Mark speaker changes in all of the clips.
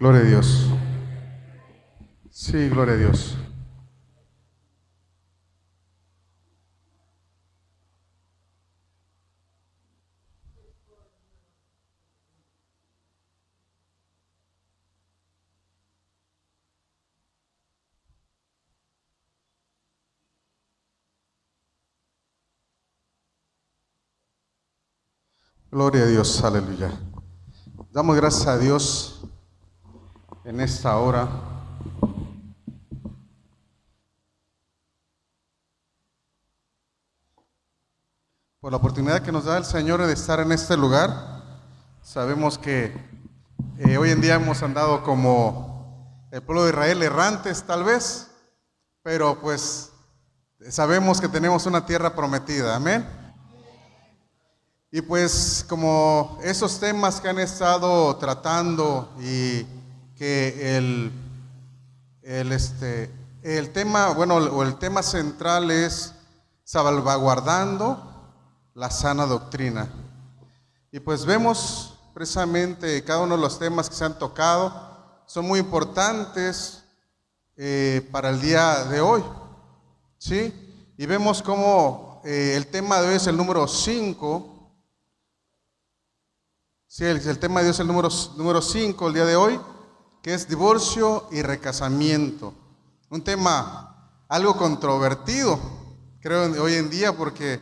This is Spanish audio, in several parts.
Speaker 1: Gloria a Dios. Sí, gloria a Dios. Gloria a Dios, aleluya. Damos gracias a Dios en esta hora. Por la oportunidad que nos da el Señor de estar en este lugar. Sabemos que hoy en día hemos andado como el pueblo de Israel errantes tal vez, pero pues sabemos que tenemos una tierra prometida, amén. Y pues como esos temas que han estado tratando y que el tema, bueno, o el tema central es salvaguardando la sana doctrina. Y pues vemos precisamente cada uno de los temas que se han tocado, son muy importantes para el día de hoy, ¿sí? Y vemos cómo el tema de hoy es el número 5. Sí, el tema de Dios es el número 5 el día de hoy, que es divorcio y recasamiento. Un tema algo controvertido, creo, hoy en día, porque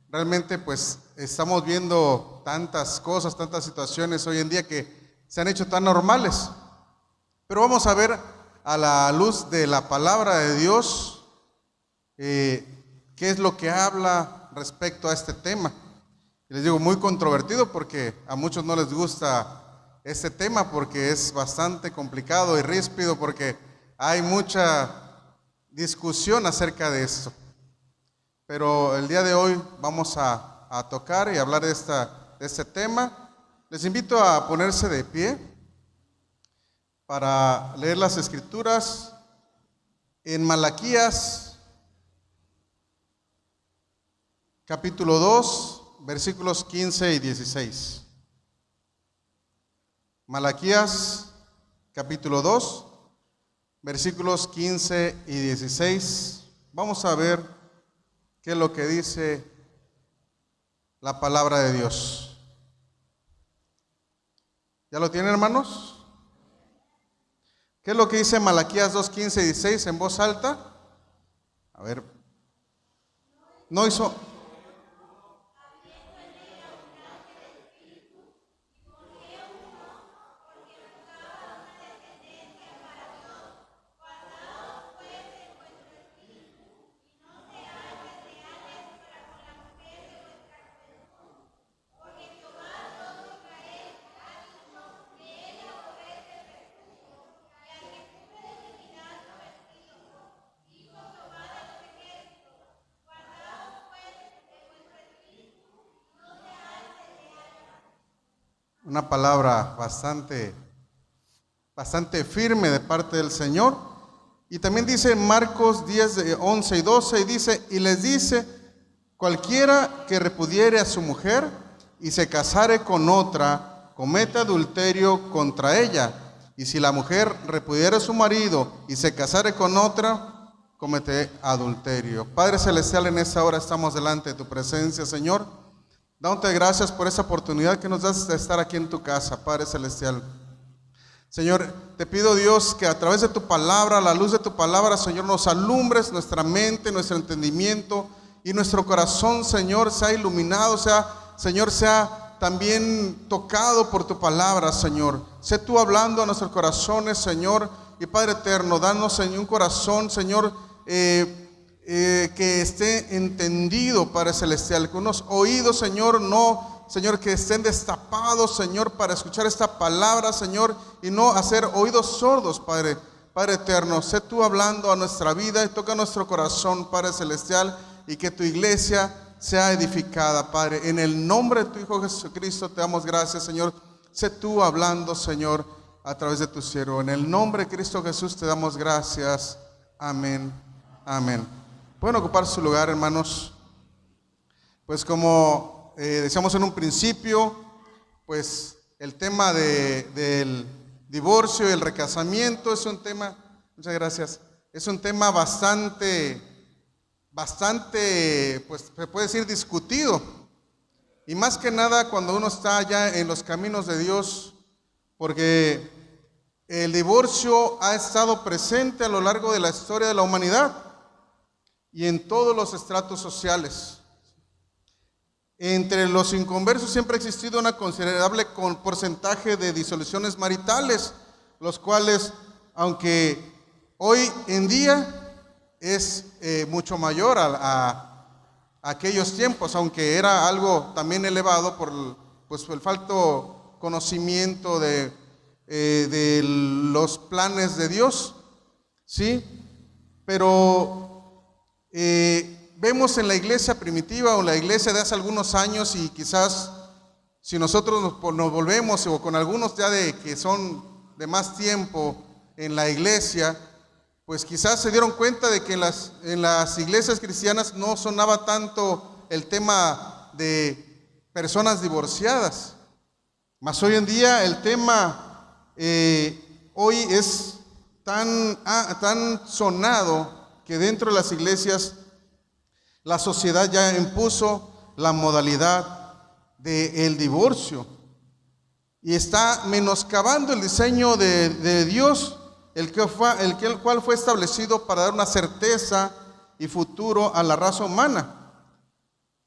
Speaker 1: realmente pues estamos viendo tantas cosas, tantas situaciones hoy en día que se han hecho tan normales. Pero vamos a ver a la luz de la palabra de Dios qué es lo que habla respecto a este tema. Les digo, muy controvertido porque a muchos no les gusta este tema porque es bastante complicado y ríspido porque hay mucha discusión acerca de esto. Pero el día de hoy vamos a tocar y hablar de este tema. Les invito a ponerse de pie para leer las escrituras en Malaquías capítulo 2. Versículos 15 y 16. Malaquías, capítulo 2, versículos 15 y 16. Vamos a ver qué es lo que dice la palabra de Dios. ¿Ya lo tienen, hermanos? ¿Qué es lo que dice Malaquías 2, 15 y 16 en voz alta? A ver. No hizo... Una palabra bastante firme de parte del Señor. Y también dice en Marcos 10, 11 y 12, y dice, y les dice, cualquiera que repudiere a su mujer y se casare con otra, comete adulterio contra ella. Y si la mujer repudiere a su marido y se casare con otra, comete adulterio. Padre Celestial, en esta hora estamos delante de tu presencia, Señor. Dándote gracias por esa oportunidad que nos das de estar aquí en tu casa, Padre Celestial. Señor, te pido, Dios, que a través de tu palabra, a la luz de tu palabra, Señor, nos alumbres nuestra mente, nuestro entendimiento y nuestro corazón, Señor, sea iluminado, Señor, sea también tocado por tu palabra, Señor. Sé tú hablando a nuestros corazones, Señor, y Padre eterno, danos, Señor, un corazón, Señor, que esté entendido, Padre Celestial, con unos oídos, Señor, Señor, que estén destapados, Señor, para escuchar esta palabra, Señor, y no hacer oídos sordos, Padre eterno. Sé tú hablando a nuestra vida y toca nuestro corazón, Padre Celestial, y que tu iglesia sea edificada, Padre. En el nombre de tu Hijo Jesucristo te damos gracias, Señor. Sé tú hablando, Señor, a través de tu siervo. En el nombre de Cristo Jesús te damos gracias. Amén. Amén. Pueden ocupar su lugar, hermanos. Pues como decíamos en un principio, pues el tema del divorcio y el recasamiento es un tema, muchas gracias, es un tema bastante, pues se puede decir discutido. Y más que nada cuando uno está ya en los caminos de Dios, porque el divorcio ha estado presente a lo largo de la historia de la humanidad y en todos los estratos sociales. Entre los inconversos siempre ha existido un considerable porcentaje de disoluciones maritales, los cuales, aunque hoy en día es mucho mayor a aquellos tiempos, aunque era algo también elevado por el falto conocimiento de los planes de Dios, ¿sí? Pero vemos en la iglesia primitiva o en la iglesia de hace algunos años, y quizás si nosotros nos volvemos, o con algunos ya que son de más tiempo en la iglesia, pues quizás se dieron cuenta de que en las iglesias cristianas no sonaba tanto el tema de personas divorciadas. Mas hoy en día el tema hoy es tan sonado que dentro de las iglesias la sociedad ya impuso la modalidad del divorcio y está menoscabando el diseño de Dios, el cual fue establecido para dar una certeza y futuro a la raza humana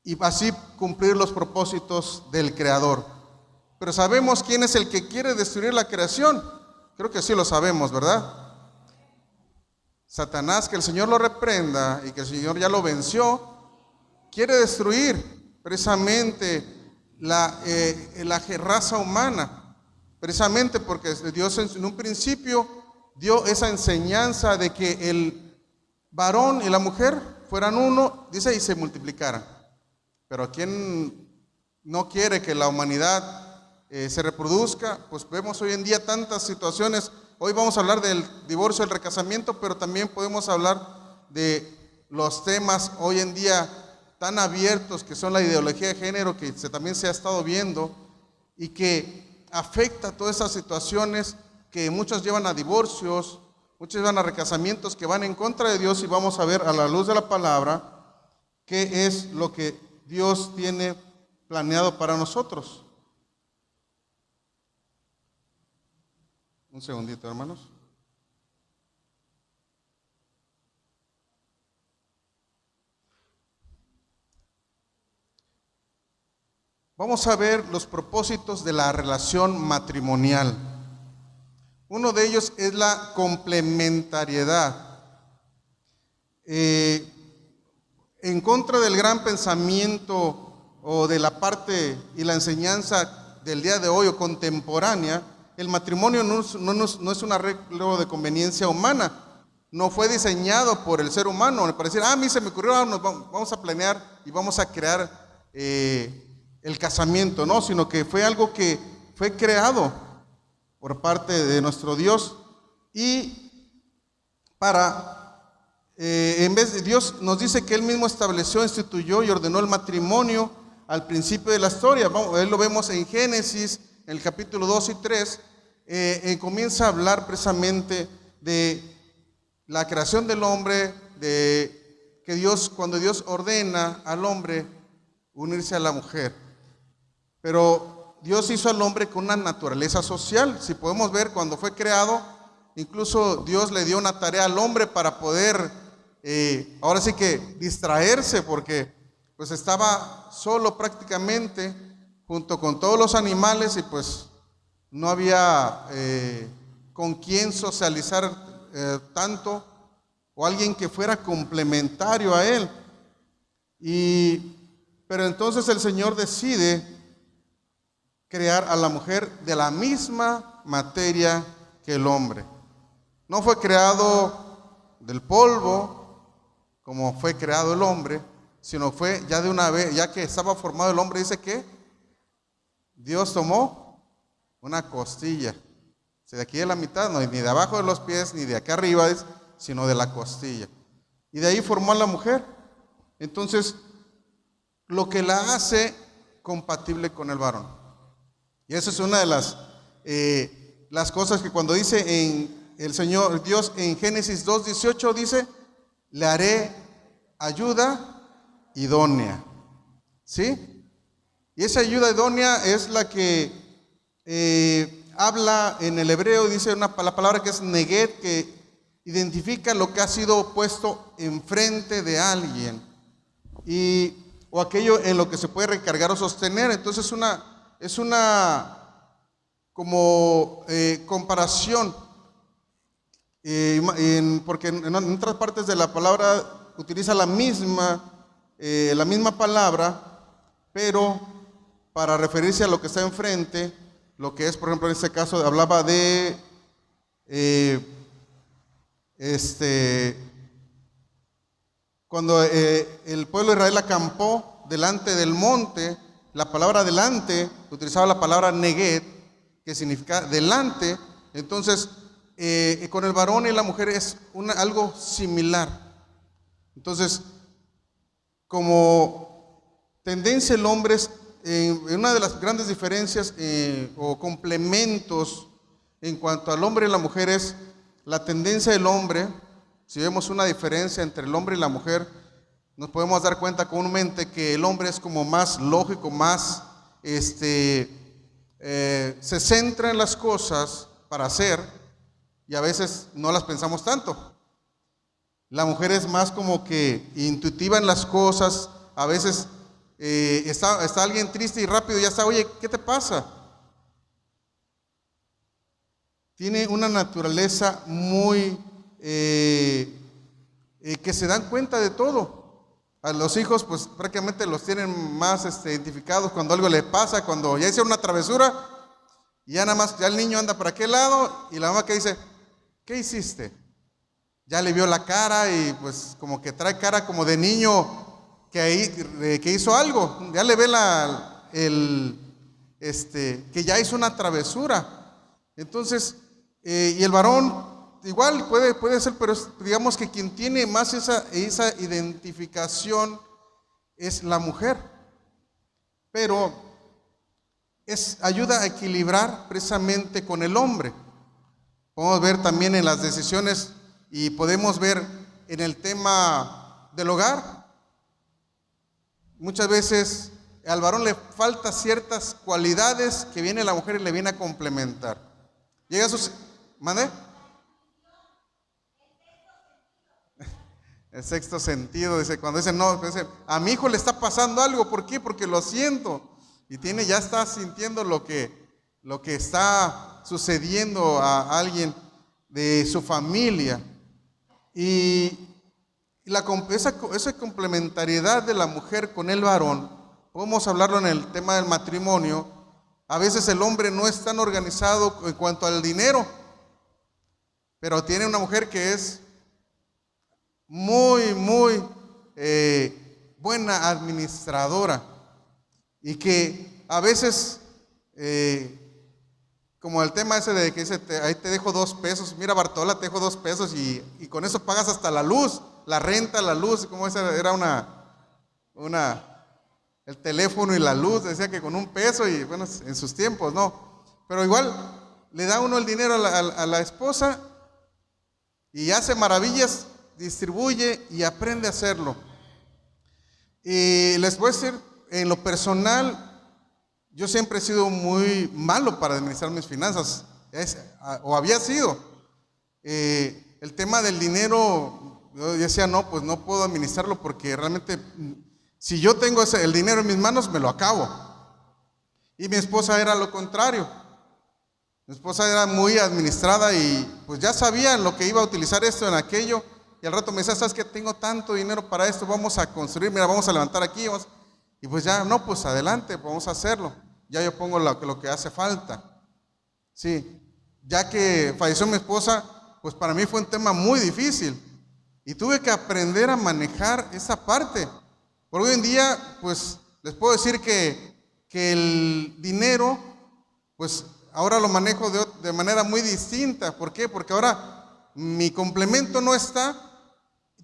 Speaker 1: y así cumplir los propósitos del Creador. Pero sabemos quién es el que quiere destruir la creación. Creo que sí lo sabemos, ¿verdad? Satanás, que el Señor lo reprenda y que el Señor ya lo venció, quiere destruir precisamente la raza humana, precisamente porque Dios en un principio dio esa enseñanza de que el varón y la mujer fueran uno, dice, y se multiplicaran. Pero ¿quién no quiere que la humanidad se reproduzca? Pues vemos hoy en día tantas situaciones. Hoy vamos a hablar del divorcio, del recasamiento, pero también podemos hablar de los temas hoy en día tan abiertos que son la ideología de género, que también se ha estado viendo y que afecta todas esas situaciones que muchos llevan a divorcios, muchos llevan a recasamientos que van en contra de Dios, y vamos a ver a la luz de la palabra qué es lo que Dios tiene planeado para nosotros. Un segundito, hermanos. Vamos a ver los propósitos de la relación matrimonial. Uno de ellos es la complementariedad. En contra del gran pensamiento o de la parte y la enseñanza del día de hoy o contemporánea, el matrimonio no es un arreglo de conveniencia humana. No fue diseñado por el ser humano para decir, a mí se me ocurrió, vamos a planear y vamos a crear el casamiento, no, sino que fue algo que fue creado por parte de nuestro Dios, y en vez de Dios nos dice que Él mismo estableció, instituyó y ordenó el matrimonio al principio de la historia. Lo vemos en Génesis, en el capítulo 2 y 3, comienza a hablar precisamente de la creación del hombre, de que cuando Dios ordena al hombre unirse a la mujer. Pero Dios hizo al hombre con una naturaleza social. Si podemos ver, cuando fue creado, incluso Dios le dio una tarea al hombre para poder, ahora sí que distraerse, porque pues estaba solo prácticamente, junto con todos los animales, y pues no había con quién socializar tanto, o alguien que fuera complementario a él. Pero entonces el Señor decide crear a la mujer de la misma materia que el hombre. No fue creado del polvo como fue creado el hombre, sino fue ya de una vez, ya que estaba formado el hombre, dice que Dios tomó una costilla. O sea, de aquí de la mitad, no, ni de abajo de los pies, ni de acá arriba, sino de la costilla. Y de ahí formó a la mujer. Entonces, lo que la hace compatible con el varón. Y esa es una de las las cosas que cuando dice en el Señor Dios en Génesis 2:18 dice, le haré ayuda idónea, ¿sí? Y esa ayuda idónea es la que habla en el hebreo, dice la palabra que es neguet, que identifica lo que ha sido puesto enfrente de alguien o aquello en lo que se puede recargar o sostener. Entonces es una como comparación, porque en otras partes de la palabra utiliza la misma palabra, pero para referirse a lo que está enfrente, lo que es, por ejemplo, en este caso hablaba de cuando el pueblo de Israel acampó delante del monte, la palabra delante utilizaba la palabra neguet, que significa delante. Entonces con el varón y la mujer es algo similar. Entonces, como tendencia el hombre es una de las grandes diferencias o complementos en cuanto al hombre y la mujer es la tendencia del hombre. Si vemos una diferencia entre el hombre y la mujer, nos podemos dar cuenta comúnmente que el hombre es como más lógico, más se centra en las cosas para hacer y a veces no las pensamos tanto. La mujer es más como que intuitiva en las cosas. A veces está alguien triste y rápido ya está, oye, ¿qué te pasa? Tiene una naturaleza muy que se dan cuenta de todo. A los hijos pues prácticamente los tienen más identificados cuando algo le pasa, cuando ya hicieron una travesura y ya nada más, ya el niño anda para aquel lado y la mamá que dice, ¿qué hiciste? Ya le vio la cara y pues como que trae cara como de niño que hizo algo, ya le ve que ya hizo una travesura. Entonces, y el varón igual puede ser, pero digamos que quien tiene más esa identificación es la mujer. Pero ayuda a equilibrar precisamente con el hombre. Podemos ver también en las decisiones y podemos ver en el tema del hogar. Muchas veces al varón le falta ciertas cualidades que viene la mujer y le viene a complementar. Llega a sus... ¿Mande? El sexto sentido, dice, cuando dicen, no, dice, a mi hijo le está pasando algo, ¿por qué? Porque lo siento. Y ya está sintiendo lo que está sucediendo a alguien de su familia. Y esa complementariedad de la mujer con el varón, podemos hablarlo en el tema del matrimonio. A veces el hombre no es tan organizado en cuanto al dinero, pero tiene una mujer que es muy, muy buena administradora y que a veces, como el tema ese de que dice, ahí te dejo 2 pesos, mira Bartola, te dejo 2 pesos y con eso pagas hasta la luz, la renta, la luz, como esa era el teléfono y la luz, decía que con 1 peso y bueno, en sus tiempos, no, pero igual le da uno el dinero a la esposa y hace maravillas, distribuye y aprende a hacerlo. Y les voy a decir, en lo personal, yo siempre he sido muy malo para administrar mis finanzas, o había sido. El tema del dinero, yo decía, no, pues no puedo administrarlo porque realmente, si yo tengo el dinero en mis manos, me lo acabo. Y mi esposa era lo contrario. Mi esposa era muy administrada y pues ya sabía en lo que iba a utilizar esto, en aquello. Y al rato me decía, ¿sabes qué? Tengo tanto dinero para esto, vamos a construir, mira, vamos a levantar aquí. Y pues ya, no, pues adelante, vamos a hacerlo. Ya yo pongo lo que hace falta. Sí, ya que falleció mi esposa, pues para mí fue un tema muy difícil. Y tuve que aprender a manejar esa parte. Por hoy en día, pues les puedo decir que el dinero, pues ahora lo manejo de manera muy distinta. ¿Por qué? Porque ahora mi complemento no está.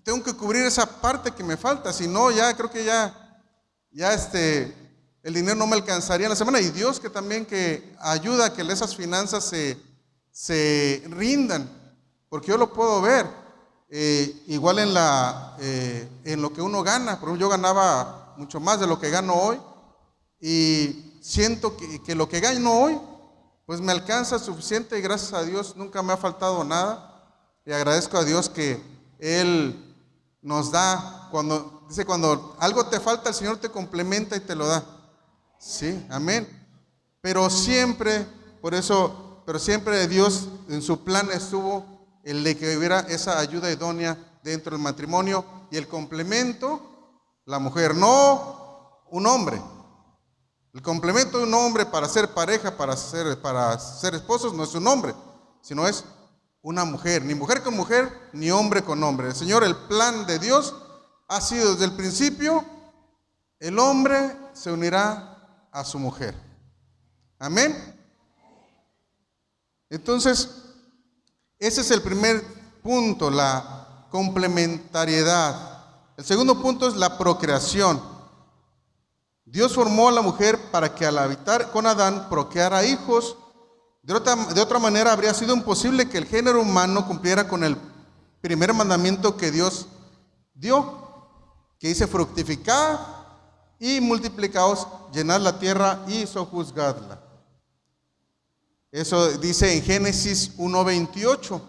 Speaker 1: Tengo que cubrir esa parte que me falta. Si no, ya creo que el dinero no me alcanzaría en la semana. Y Dios que también que ayuda a que esas finanzas se rindan, porque yo lo puedo ver, igual en lo que uno gana. Por ejemplo, yo ganaba mucho más de lo que gano hoy, y siento que lo que gano hoy, pues me alcanza suficiente, y gracias a Dios nunca me ha faltado nada, y agradezco a Dios que Él nos da, cuando algo te falta, el Señor te complementa y te lo da. Sí, amén. Pero siempre Dios en su plan estuvo el de que hubiera esa ayuda idónea dentro del matrimonio, y el complemento, la mujer, no un hombre. El complemento de un hombre para ser pareja, para ser esposos, no es un hombre, sino es una mujer. Ni mujer con mujer, ni hombre con hombre. El Señor, el plan de Dios ha sido desde el principio, el hombre se unirá a su mujer. Amén. Entonces, ese es el primer punto, la complementariedad. El segundo punto es la procreación. Dios formó a la mujer para que al habitar con Adán procreara hijos. De otra manera habría sido imposible que el género humano cumpliera con el primer mandamiento que Dios dio, que dice: fructificad y multiplicaos, llenad la tierra y sojuzgadla. Eso dice en Génesis 1:28.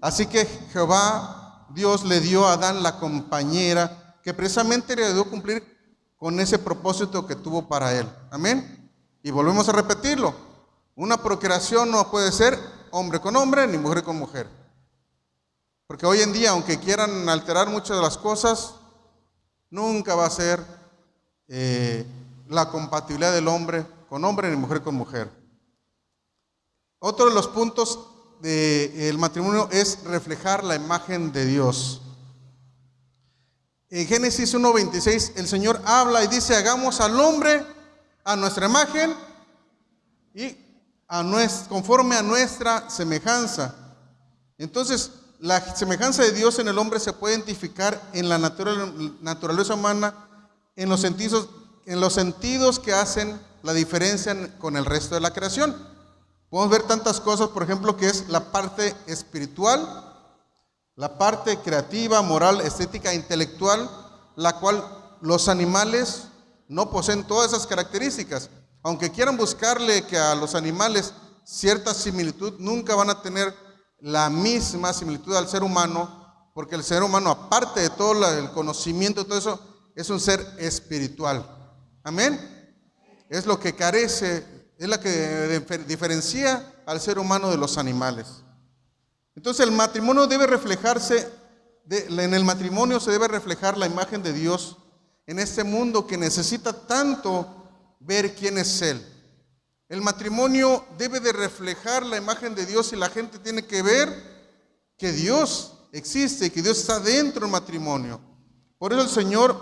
Speaker 1: Así que Jehová Dios le dio a Adán la compañera que precisamente le dio cumplir con ese propósito que tuvo para él. Amén. Y volvemos a repetirlo: una procreación no puede ser hombre con hombre ni mujer con mujer, porque hoy en día, aunque quieran alterar muchas de las cosas, nunca va a ser la compatibilidad del hombre con hombre ni mujer con mujer. Otro de los puntos del matrimonio es reflejar la imagen de Dios. En Génesis 1:26 el Señor habla y dice: hagamos al hombre a nuestra imagen y conforme a nuestra semejanza. Entonces, la semejanza de Dios en el hombre se puede identificar en la naturaleza humana, en los sentidos que hacen la diferencia con el resto de la creación. Podemos ver tantas cosas, por ejemplo, que es la parte espiritual, la parte creativa, moral, estética, intelectual, la cual los animales no poseen todas esas características. Aunque quieran buscarle que a los animales cierta similitud, nunca van a tener la misma similitud al ser humano, porque el ser humano, aparte de todo el conocimiento y todo eso, es un ser espiritual. Amén. Es lo que carece, es la que diferencia al ser humano de los animales. Entonces el matrimonio debe reflejarse, en el matrimonio se debe reflejar la imagen de Dios en este mundo que necesita tanto ver quién es Él. El matrimonio debe de reflejar la imagen de Dios, y la gente tiene que ver que Dios existe y que Dios está dentro del matrimonio. Por eso el Señor,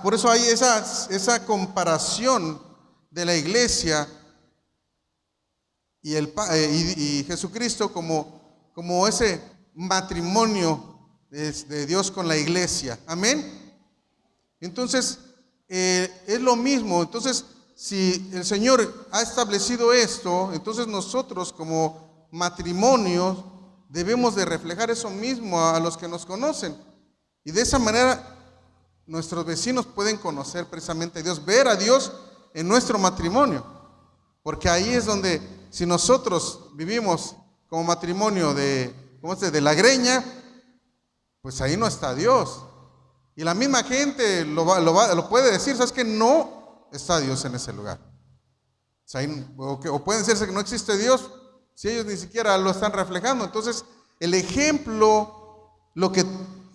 Speaker 1: por eso hay esa comparación de la iglesia y Jesucristo como ese matrimonio de Dios con la iglesia. Amén. Entonces, es lo mismo. Entonces, si el Señor ha establecido esto, entonces nosotros como matrimonio debemos de reflejar eso mismo a los que nos conocen. Y de esa manera nuestros vecinos pueden conocer precisamente a Dios, ver a Dios en nuestro matrimonio. Porque ahí es donde, si nosotros vivimos como matrimonio de la greña, pues ahí no está Dios. Y la misma gente lo puede decir: ¿sabes qué? No está Dios en ese lugar. O pueden decirse que no existe Dios si ellos ni siquiera lo están reflejando. Entonces, el ejemplo,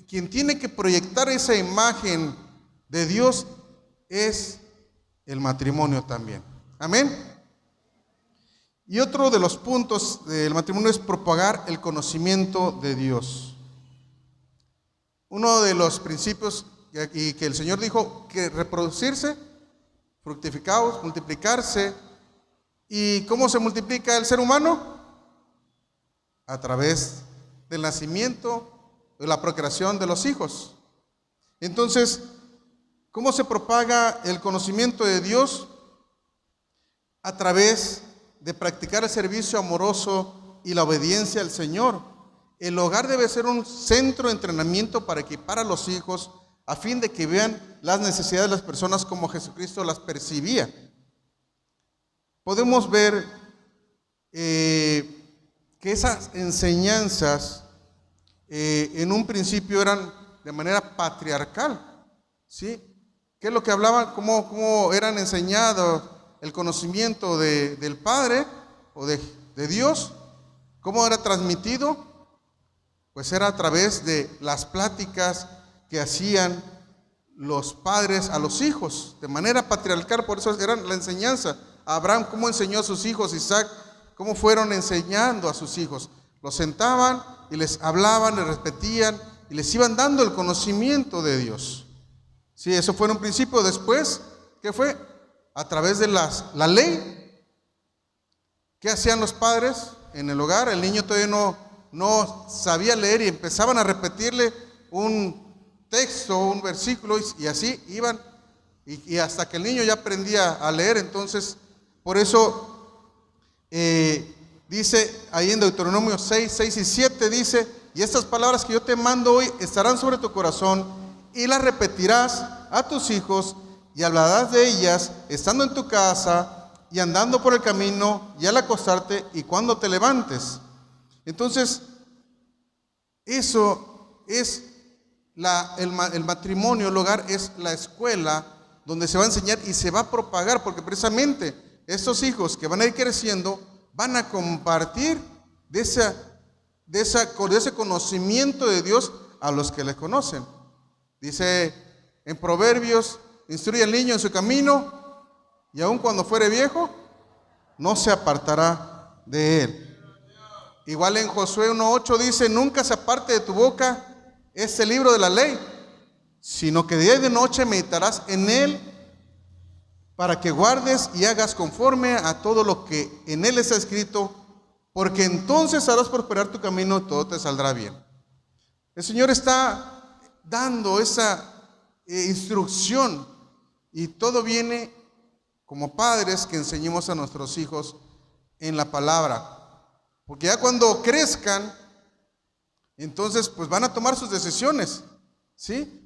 Speaker 1: quien tiene que proyectar esa imagen de Dios es el matrimonio también. Amén. Y otro de los puntos del matrimonio es propagar el conocimiento de Dios. Uno de los principios que el Señor dijo, que reproducirse, fructificaos, multiplicarse. ¿Y cómo se multiplica el ser humano? A través del nacimiento, de la procreación de los hijos. Entonces, ¿cómo se propaga el conocimiento de Dios? A través de practicar el servicio amoroso y la obediencia al Señor. El hogar debe ser un centro de entrenamiento para equipar a los hijos a fin de que vean las necesidades de las personas como Jesucristo las percibía. Podemos ver que esas enseñanzas en un principio eran de manera patriarcal, ¿sí? ¿Qué es lo que hablaban? ¿Cómo eran enseñados el conocimiento del Padre o de Dios? ¿Cómo era transmitido? Pues era a través de las pláticas que hacían los padres a los hijos, de manera patriarcal. Por eso era la enseñanza. Abraham, ¿cómo enseñó a sus hijos? Isaac, ¿cómo fueron enseñando a sus hijos? Los sentaban y les hablaban, les repetían y les iban dando el conocimiento de Dios. Sí, eso fue en un principio. Después, ¿qué fue? A través de la ley. ¿Qué hacían los padres en el hogar? El niño todavía no sabía leer y empezaban a repetirle un texto, un versículo, y así iban, y hasta que el niño ya aprendía a leer. Entonces, por eso dice ahí en Deuteronomio 6 y 7, dice: y estas palabras que yo te mando hoy estarán sobre tu corazón, y las repetirás a tus hijos, y hablarás de ellas estando en tu casa, y andando por el camino, y al acostarte, y cuando te levantes. Entonces, eso es el matrimonio, el hogar es la escuela donde se va a enseñar y se va a propagar, porque precisamente estos hijos que van a ir creciendo van a compartir de ese conocimiento de Dios a los que le conocen. Dice en Proverbios: instruye al niño en su camino, y aun cuando fuere viejo, no se apartará de él. Igual en Josué 1:8 dice: nunca se aparte de tu boca este libro de la ley, sino que de día y de noche meditarás en él, para que guardes y hagas conforme a todo lo que en él está escrito, porque entonces harás prosperar tu camino y todo te saldrá bien. El Señor está dando esa instrucción, y todo viene como padres que enseñemos a nuestros hijos en la palabra. Porque ya cuando crezcan, entonces pues van a tomar sus decisiones, ¿sí?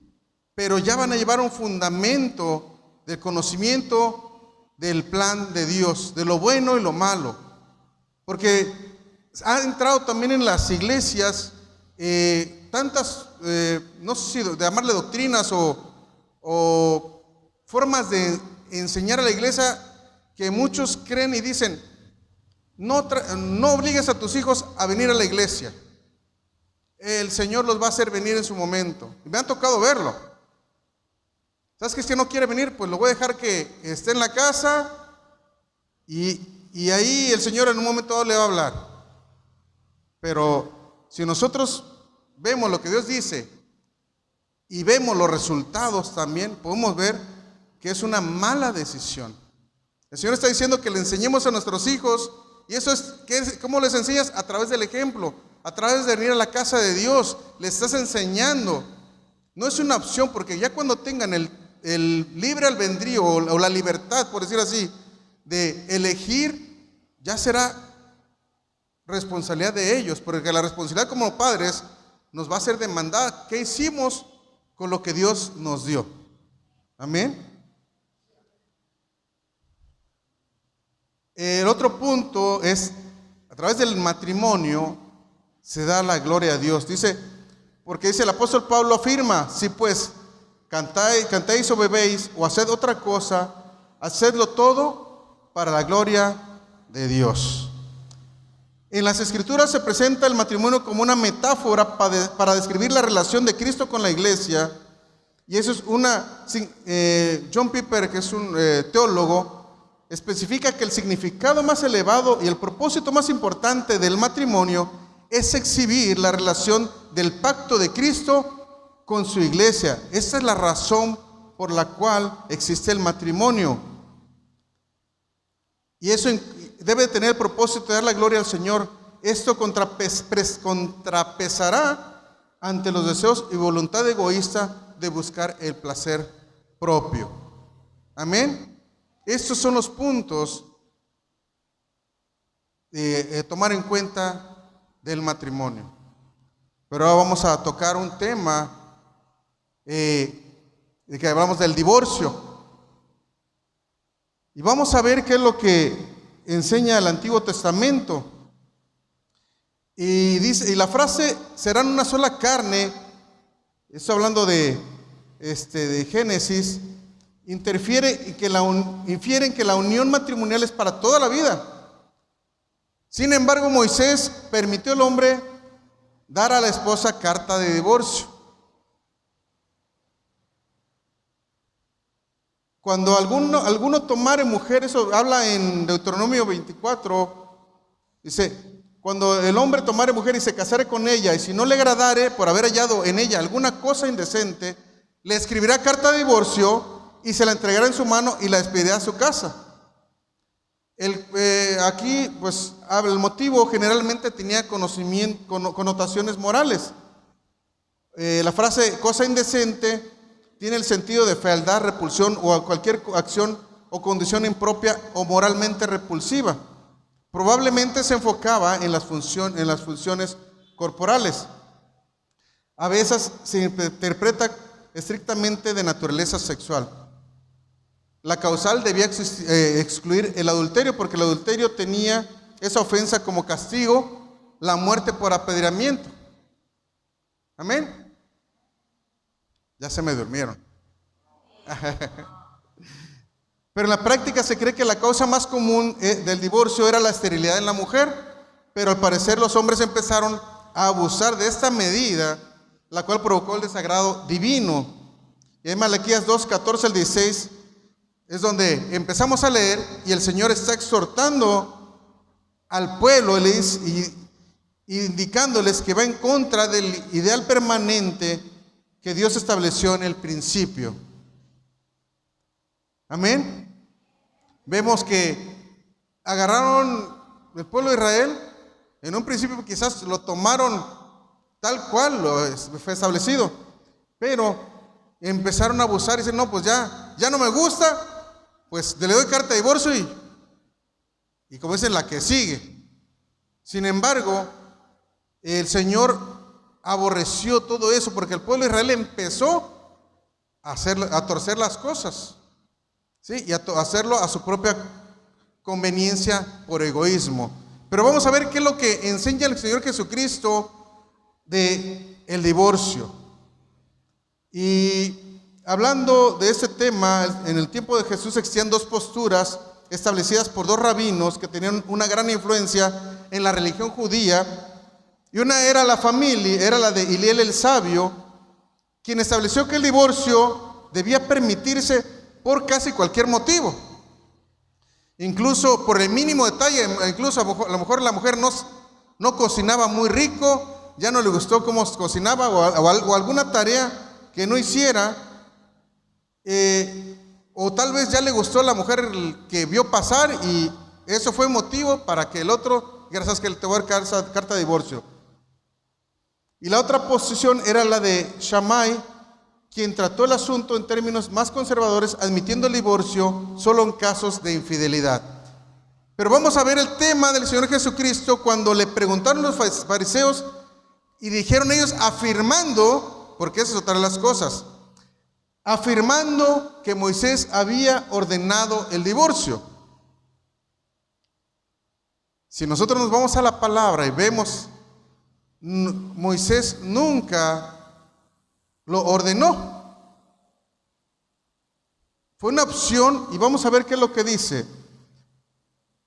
Speaker 1: Pero ya van a llevar un fundamento del conocimiento del plan de Dios, de lo bueno y lo malo. Porque ha entrado también en las iglesias tantas, no sé si de llamarle doctrinas o formas de enseñar a la iglesia, que muchos creen y dicen: no obligues a tus hijos a venir a la iglesia. El Señor los va a hacer venir en su momento. Me han tocado verlo. ¿Sabes que si no quiere venir? Pues lo voy a dejar que esté en la casa, y ahí el Señor en un momento dado le va a hablar. Pero si nosotros vemos lo que Dios dice y vemos los resultados también, podemos ver que es una mala decisión. El Señor está diciendo que le enseñemos a nuestros hijos. Y eso es, ¿cómo les enseñas? A través del ejemplo, a través de venir a la casa de Dios. Les estás enseñando. No es una opción, porque ya cuando tengan el libre albedrío o la libertad, por decir así, de elegir, ya será responsabilidad de ellos, porque la responsabilidad como padres nos va a ser demandada. ¿Qué hicimos con lo que Dios nos dio? Amén. El otro punto es: a través del matrimonio se da la gloria a Dios. Porque dice el apóstol Pablo, afirma: si pues cantáis o bebéis o haced otra cosa, hacedlo todo para la gloria de Dios. En las Escrituras se presenta el matrimonio como una metáfora para describir la relación de Cristo con la iglesia. Y eso es John Piper, que es un teólogo, especifica que el significado más elevado y el propósito más importante del matrimonio es exhibir la relación del pacto de Cristo con su iglesia. Esa es la razón por la cual existe el matrimonio. Y eso debe tener el propósito de dar la gloria al Señor. Esto contrapesará ante los deseos y voluntad egoísta de buscar el placer propio. Amén. Estos son los puntos tomar en cuenta del matrimonio. Pero ahora vamos a tocar un tema de que hablamos del divorcio. Y vamos a ver qué es lo que enseña el Antiguo Testamento. Y dice, y la frase serán una sola carne, esto hablando de Génesis, infieren que la unión matrimonial es para toda la vida. Sin embargo, Moisés permitió al hombre dar a la esposa carta de divorcio. Cuando alguno tomare mujer, eso habla en Deuteronomio 24, dice, cuando el hombre tomare mujer y se casare con ella, y si no le agradare por haber hallado en ella alguna cosa indecente, le escribirá carta de divorcio y se la entregará en su mano y la despedirá a su casa. Aquí, pues, el motivo generalmente tenía connotaciones morales. La frase cosa indecente tiene el sentido de fealdad, repulsión o cualquier acción o condición impropia o moralmente repulsiva. Probablemente se enfocaba en las funciones corporales. A veces se interpreta estrictamente de naturaleza sexual. La causal debía excluir el adulterio, porque el adulterio tenía esa ofensa como castigo, la muerte por apedreamiento. Amén. Ya se me durmieron. Pero en la práctica se cree que la causa más común del divorcio era la esterilidad en la mujer, pero al parecer los hombres empezaron a abusar de esta medida, la cual provocó el desagrado divino. Y en Malaquías 2, 14 al 16 es donde empezamos a leer y el Señor está exhortando al pueblo y indicándoles que va en contra del ideal permanente que Dios estableció en el principio. Amén. Vemos que agarraron el pueblo de Israel, en un principio quizás lo tomaron tal cual fue establecido, pero empezaron a abusar y dicen, no, pues ya no me gusta, pues le doy carta de divorcio y como dicen, la que sigue. Sin embargo, el Señor aborreció todo eso porque el pueblo de Israel empezó a torcer las cosas, ¿sí? Y a hacerlo a su propia conveniencia por egoísmo. Pero vamos a ver qué es lo que enseña el Señor Jesucristo de el divorcio. Y hablando de este tema, en el tiempo de Jesús existían dos posturas establecidas por dos rabinos que tenían una gran influencia en la religión judía. Y una era la de Hillel el sabio, quien estableció que el divorcio debía permitirse por casi cualquier motivo. Incluso por el mínimo detalle, incluso a lo mejor la mujer no cocinaba muy rico, ya no le gustó cómo cocinaba o alguna tarea que no hiciera, o tal vez ya le gustó a la mujer que vio pasar y eso fue motivo para que el otro, gracias que te voy a dar carta de divorcio. Y la otra posición era la de Shammai, quien trató el asunto en términos más conservadores, admitiendo el divorcio solo en casos de infidelidad. Pero vamos a ver el tema del Señor Jesucristo cuando le preguntaron los fariseos y dijeron ellos afirmando, porque esa es otra de las cosas, afirmando que Moisés había ordenado el divorcio. Si nosotros nos vamos a la palabra y vemos, Moisés nunca lo ordenó. Fue una opción y vamos a ver qué es lo que dice.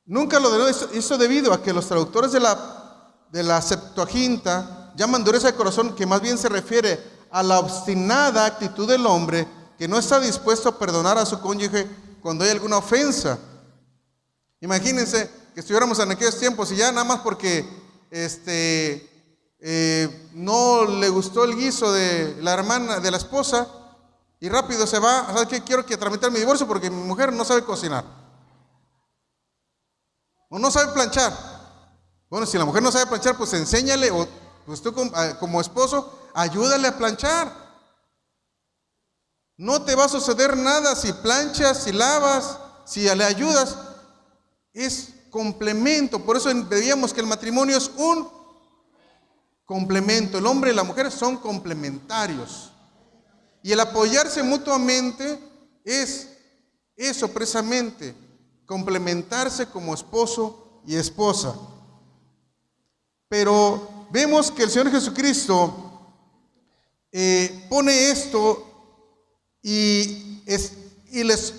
Speaker 1: Nunca lo ordenó, eso debido a que los traductores de la Septuaginta llaman dureza de corazón, que más bien se refiere a la obstinada actitud del hombre que no está dispuesto a perdonar a su cónyuge cuando hay alguna ofensa. Imagínense que estuviéramos en aquellos tiempos y ya nada más porque no le gustó el guiso de la hermana, de la esposa, y rápido se va, ¿sabes qué? Quiero que tramitar mi divorcio porque mi mujer no sabe cocinar o no sabe planchar. Bueno, si la mujer no sabe planchar, pues enséñale, o pues tú como esposo, ayúdale a planchar. No te va a suceder nada si planchas, si lavas, si le ayudas. Es complemento. Por eso veíamos que el matrimonio es un complemento. El hombre y la mujer son complementarios. Y el apoyarse mutuamente es eso precisamente, complementarse como esposo y esposa. Pero vemos que el Señor Jesucristo pone esto y les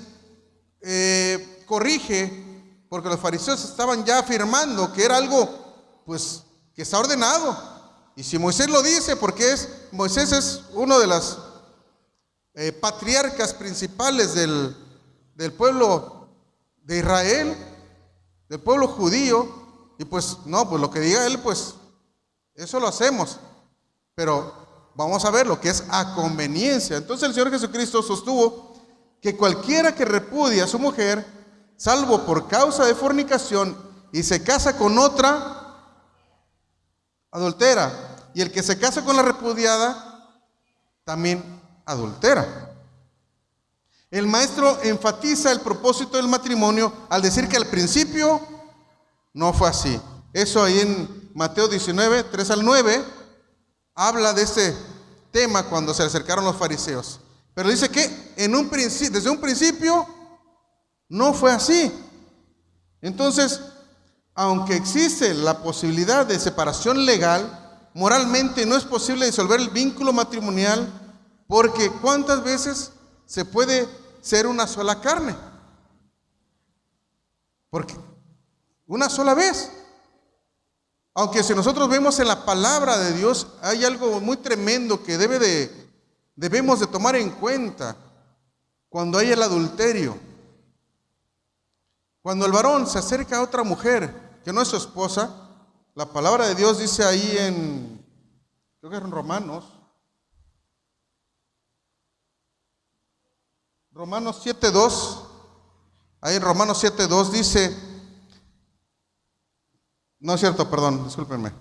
Speaker 1: corrige, porque los fariseos estaban ya afirmando que era algo pues que está ordenado. Y si Moisés lo dice, porque Moisés es uno de las patriarcas principales del pueblo de Israel, del pueblo judío, y pues no, pues lo que diga él, pues eso lo hacemos, pero vamos a ver lo que es a conveniencia. Entonces el Señor Jesucristo sostuvo que cualquiera que repudia a su mujer, salvo por causa de fornicación, y se casa con otra, adultera, y el que se casa con la repudiada, también adultera. El maestro enfatiza el propósito del matrimonio al decir que al principio no fue así. Eso ahí en Mateo 19, 3 al 9, habla de este tema cuando se acercaron los fariseos. Pero dice que desde un principio no fue así. Entonces, aunque existe la posibilidad de separación legal, moralmente no es posible disolver el vínculo matrimonial, porque ¿cuántas veces se puede ser una sola carne? Porque una sola vez. Aunque si nosotros vemos en la palabra de Dios, hay algo muy tremendo que debemos de tomar en cuenta cuando hay el adulterio. Cuando el varón se acerca a otra mujer que no es su esposa, la palabra de Dios dice ahí creo que en Romanos 7:2, ahí en Romanos 7:2 dice, no es cierto, perdón, discúlpenme.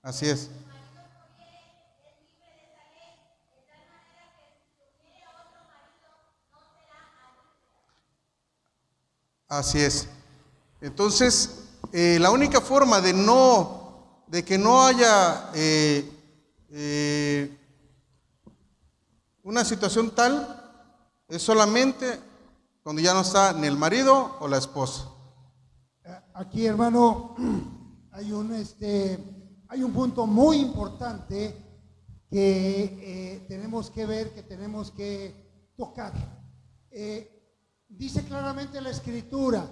Speaker 1: Así es. Así es. Entonces, la única forma de que no haya una situación tal es solamente cuando ya no está ni el marido o la esposa.
Speaker 2: Aquí, hermano, hay un punto muy importante que tenemos que ver, que tenemos que tocar. Dice claramente la Escritura,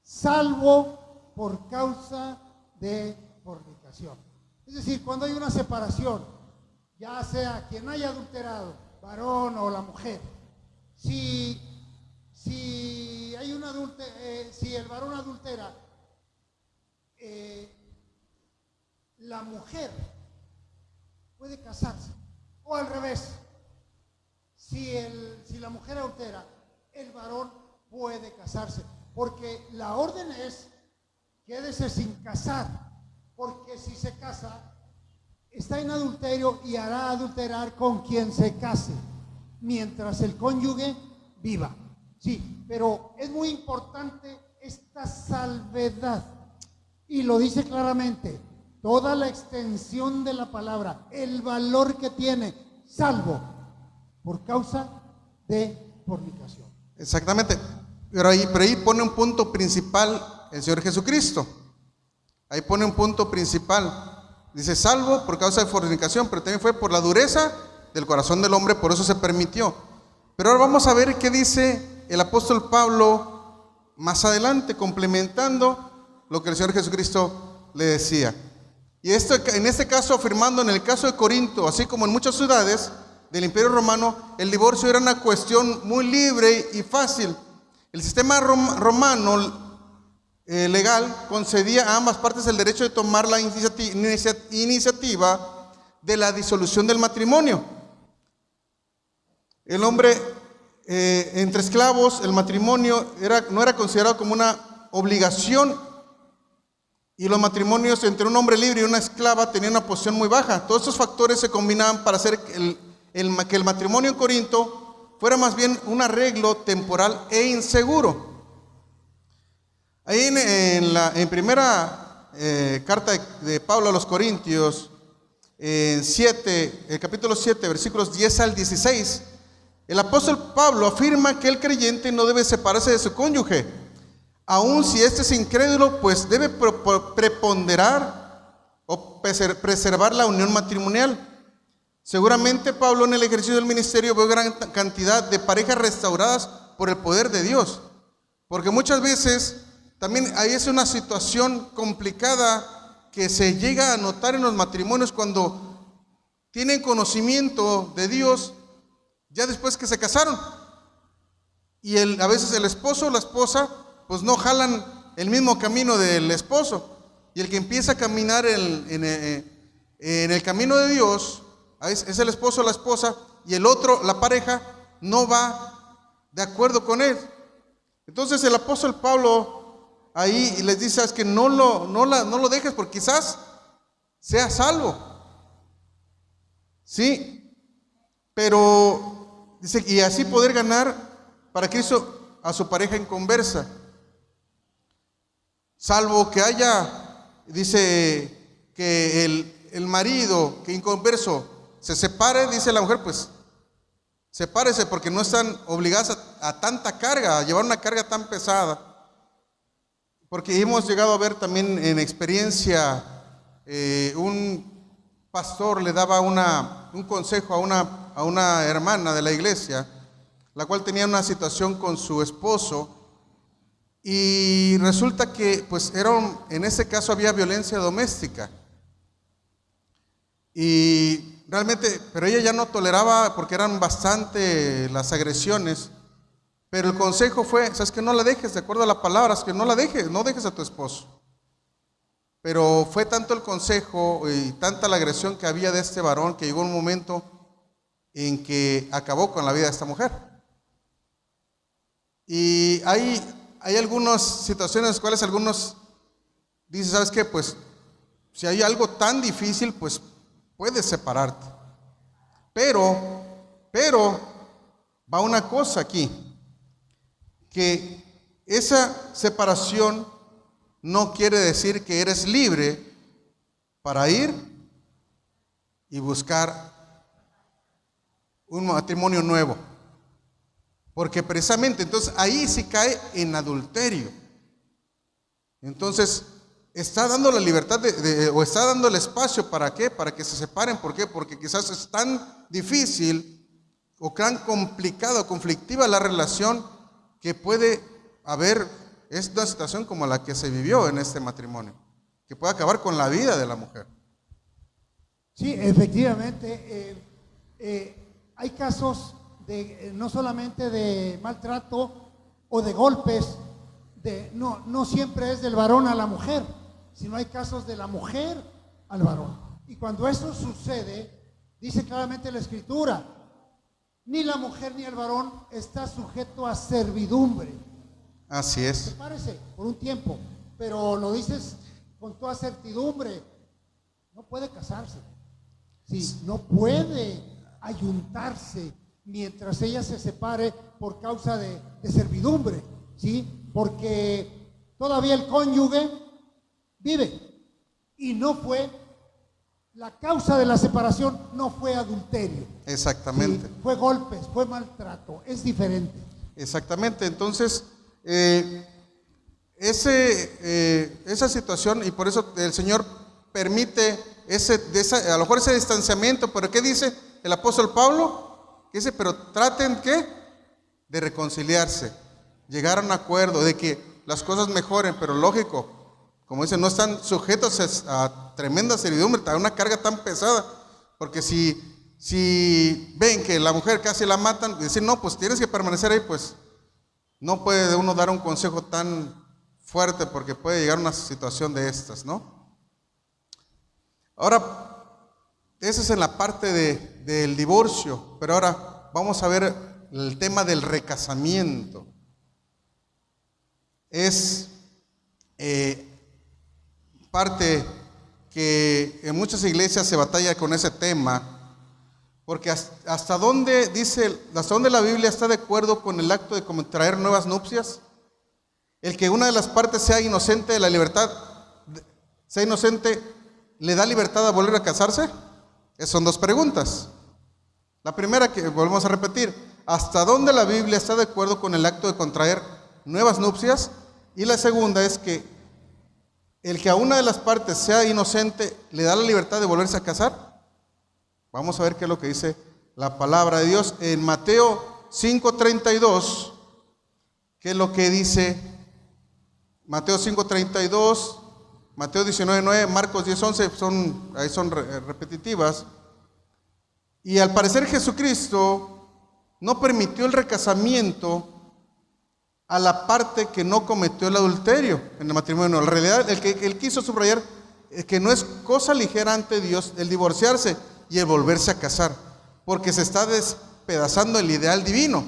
Speaker 2: salvo por causa de fornicación. Es decir, cuando hay una separación, ya sea quien haya adulterado, varón o la mujer, si el varón adultera, la mujer puede casarse, o al revés, si la mujer adultera, el varón puede casarse, porque la orden es quédese sin casar, porque si se casa está en adulterio y hará adulterar con quien se case mientras el cónyuge viva. Sí, pero es muy importante esta salvedad, y lo dice claramente toda la extensión de la palabra, el valor que tiene, salvo por causa de fornicación.
Speaker 1: Exactamente, pero ahí pone un punto principal el Señor Jesucristo. Ahí pone un punto principal. Dice, salvo por causa de fornicación, pero también fue por la dureza del corazón del hombre, por eso se permitió. Pero ahora vamos a ver qué dice el apóstol Pablo más adelante, complementando lo que el Señor Jesucristo le decía. Y en este caso, afirmando en el caso de Corinto, así como en muchas ciudades del Imperio Romano, el divorcio era una cuestión muy libre y fácil. El sistema romano legal concedía a ambas partes el derecho de tomar la iniciativa de la disolución del matrimonio. El hombre entre esclavos, el matrimonio no era considerado como una obligación y los matrimonios entre un hombre libre y una esclava tenían una posición muy baja. Todos estos factores se combinaban para hacer que el matrimonio en Corinto fuera más bien un arreglo temporal e inseguro. Ahí en primera carta de Pablo a los Corintios, el capítulo 7, versículos 10 al 16, el apóstol Pablo afirma que el creyente no debe separarse de su cónyuge, aun si éste es incrédulo, pues debe preponderar o preservar la unión matrimonial. Seguramente Pablo en el ejercicio del ministerio vio gran cantidad de parejas restauradas por el poder de Dios, porque muchas veces también ahí es una situación complicada que se llega a notar en los matrimonios cuando tienen conocimiento de Dios ya después que se casaron. Y a veces el esposo o la esposa pues no jalan el mismo camino del esposo. Y el que empieza a caminar en el camino de Dios es el esposo o la esposa, y el otro, la pareja, no va de acuerdo con él. Entonces el apóstol Pablo ahí les dice: es que no lo dejes, porque quizás sea salvo. Sí, pero dice, y así poder ganar para Cristo a su pareja inconversa. Salvo que haya, dice, que el marido que inconverso se separe, dice la mujer, pues sepárese, porque no están obligadas a tanta carga, a llevar una carga tan pesada. Porque hemos llegado a ver también en experiencia, un pastor le daba un consejo a una hermana de la iglesia, la cual tenía una situación con su esposo, y resulta que pues en ese caso había violencia doméstica. Y realmente, pero ella ya no toleraba, porque eran bastante las agresiones. Pero el consejo fue: sabes que no la dejes, de acuerdo a la palabra, es que no la dejes, no dejes a tu esposo. Pero fue tanto el consejo y tanta la agresión que había de este varón, que llegó un momento en que acabó con la vida de esta mujer. Y hay algunas situaciones en las cuales algunos dicen: sabes qué, pues si hay algo tan difícil, pues puedes separarte. Pero va una cosa aquí, que esa separación no quiere decir que eres libre para ir y buscar un matrimonio nuevo, porque precisamente entonces ahí sí cae en adulterio. Entonces está dando la libertad o está dando el espacio, ¿para qué? Para que se separen. ¿Por qué? Porque quizás es tan difícil o tan complicada o conflictiva la relación, que puede haber una situación como la que se vivió en este matrimonio, que puede acabar con la vida de la mujer.
Speaker 2: Sí, efectivamente, hay casos no solamente de maltrato o de golpes, no siempre es del varón a la mujer, sino hay casos de la mujer al varón. Y cuando eso sucede, dice claramente la Escritura: ni la mujer ni el varón está sujeto a servidumbre.
Speaker 1: Así es.
Speaker 2: Sepárese por un tiempo, pero lo dices con toda certidumbre: no puede casarse, sí, no puede ayuntarse mientras ella se separe por causa de servidumbre, ¿sí? Porque todavía el cónyuge vive, y no fue la causa de la separación, no fue adulterio.
Speaker 1: Exactamente.
Speaker 2: Sí, fue golpes, fue maltrato, es diferente.
Speaker 1: Exactamente. Entonces, esa situación, y por eso el Señor permite a lo mejor ese distanciamiento. Pero ¿qué dice el apóstol Pablo? Dice: pero traten, ¿qué? De reconciliarse, llegar a un acuerdo, de que las cosas mejoren. Pero lógico, como dice, no están sujetos a tremenda servidumbre, a una carga tan pesada. Porque si ven que la mujer casi la matan, y decir: no, pues tienes que permanecer ahí, pues no puede uno dar un consejo tan fuerte, porque puede llegar a una situación de estas, ¿no? Ahora, esa es en la parte del divorcio, pero ahora vamos a ver el tema del recasamiento. parte que en muchas iglesias se batalla con ese tema, porque hasta dónde la Biblia está de acuerdo con el acto de contraer nuevas nupcias. El que una de las partes sea inocente de la libertad, sea inocente, ¿le da libertad a volver a casarse? Esas son dos preguntas. La primera, que volvemos a repetir, ¿hasta dónde la Biblia está de acuerdo con el acto de contraer nuevas nupcias? Y la segunda es que el que a una de las partes sea inocente, ¿le da la libertad de volverse a casar? Vamos a ver qué es lo que dice la palabra de Dios en Mateo 5:32. ¿Qué es lo que dice Mateo 5:32, Mateo 19:9, Marcos 10:11? Ahí son repetitivas. Y al parecer Jesucristo no permitió el recasamiento a la parte que no cometió el adulterio en el matrimonio. En realidad, él quiso subrayar que no es cosa ligera ante Dios el divorciarse y el volverse a casar, porque se está despedazando el ideal divino.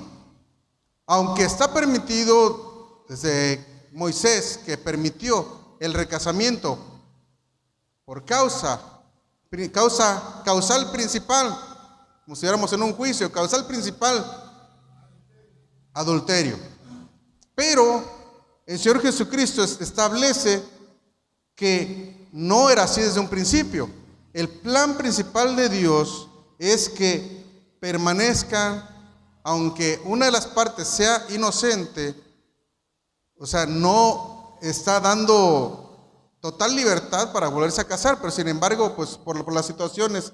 Speaker 1: Aunque está permitido desde Moisés, que permitió el recasamiento por causal principal, como si estuviéramos en un juicio, causal principal, adulterio. Pero el Señor Jesucristo establece que no era así desde un principio. El plan principal de Dios es que permanezcan, aunque una de las partes sea inocente, o sea, no está dando total libertad para volverse a casar, pero sin embargo, pues por las situaciones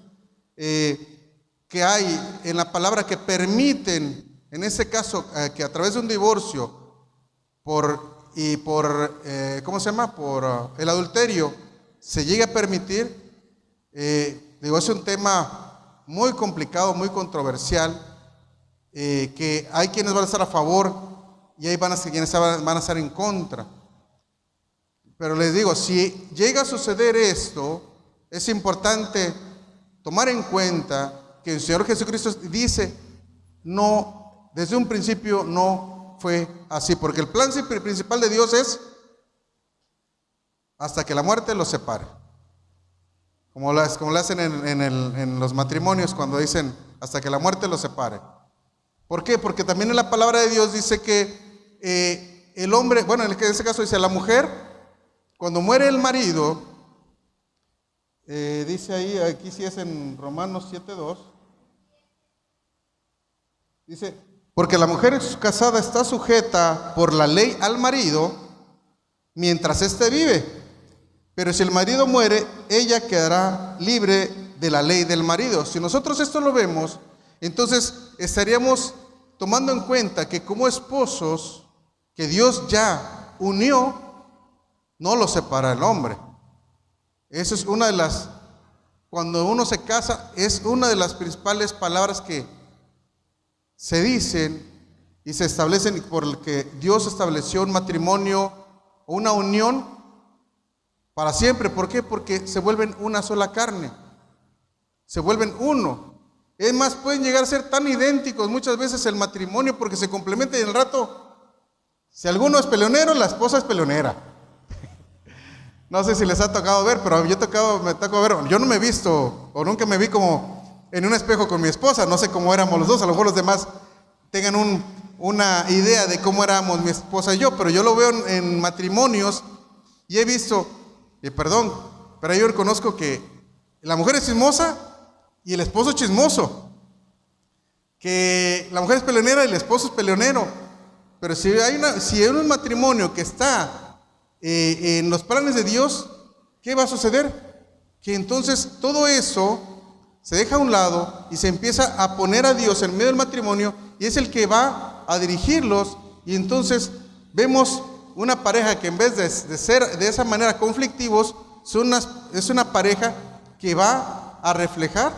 Speaker 1: que hay en la palabra que permiten, en este caso, que a través de un divorcio, por el adulterio, se llegue a permitir, es un tema muy complicado, muy controversial, que hay quienes van a estar a favor y hay quienes van a estar en contra. Pero les digo, si llega a suceder esto, es importante tomar en cuenta que el Señor Jesucristo dice, no, desde un principio no fue así, porque el plan principal de Dios es hasta que la muerte los separe. Como lo hacen en los matrimonios cuando dicen hasta que la muerte los separe. ¿Por qué? Porque también en la palabra de Dios dice que el hombre, bueno, en este caso dice la mujer, cuando muere el marido, dice ahí, aquí sí es en Romanos 7:2, dice, porque la mujer casada está sujeta por la ley al marido mientras éste vive. Pero si el marido muere, ella quedará libre de la ley del marido. Si nosotros esto lo vemos, entonces estaríamos tomando en cuenta que como esposos que Dios ya unió, no los separa el hombre. Eso es una de las, cuando uno se casa, es una de las principales palabras que se dicen y se establecen por el que Dios estableció un matrimonio o una unión para siempre. ¿Por qué? Porque se vuelven una sola carne, se vuelven uno. Es más, pueden llegar a ser tan idénticos muchas veces el matrimonio porque se complementa y en el rato, si alguno es peleonero, la esposa es peleonera. No sé si les ha tocado ver, pero me tocó ver, yo no me he visto o nunca me vi como en un espejo con mi esposa, no sé cómo éramos los dos, a lo mejor los demás tengan una idea de cómo éramos mi esposa y yo, pero yo lo veo en matrimonios y he visto, pero yo reconozco que la mujer es chismosa y el esposo es chismoso, que la mujer es peleonera y el esposo es peleonero, pero si hay un matrimonio que está en los planes de Dios, ¿qué va a suceder? Que entonces todo eso se deja a un lado y se empieza a poner a Dios en medio del matrimonio y es el que va a dirigirlos, y entonces vemos una pareja que en vez de ser de esa manera conflictivos, es una pareja que va a reflejar,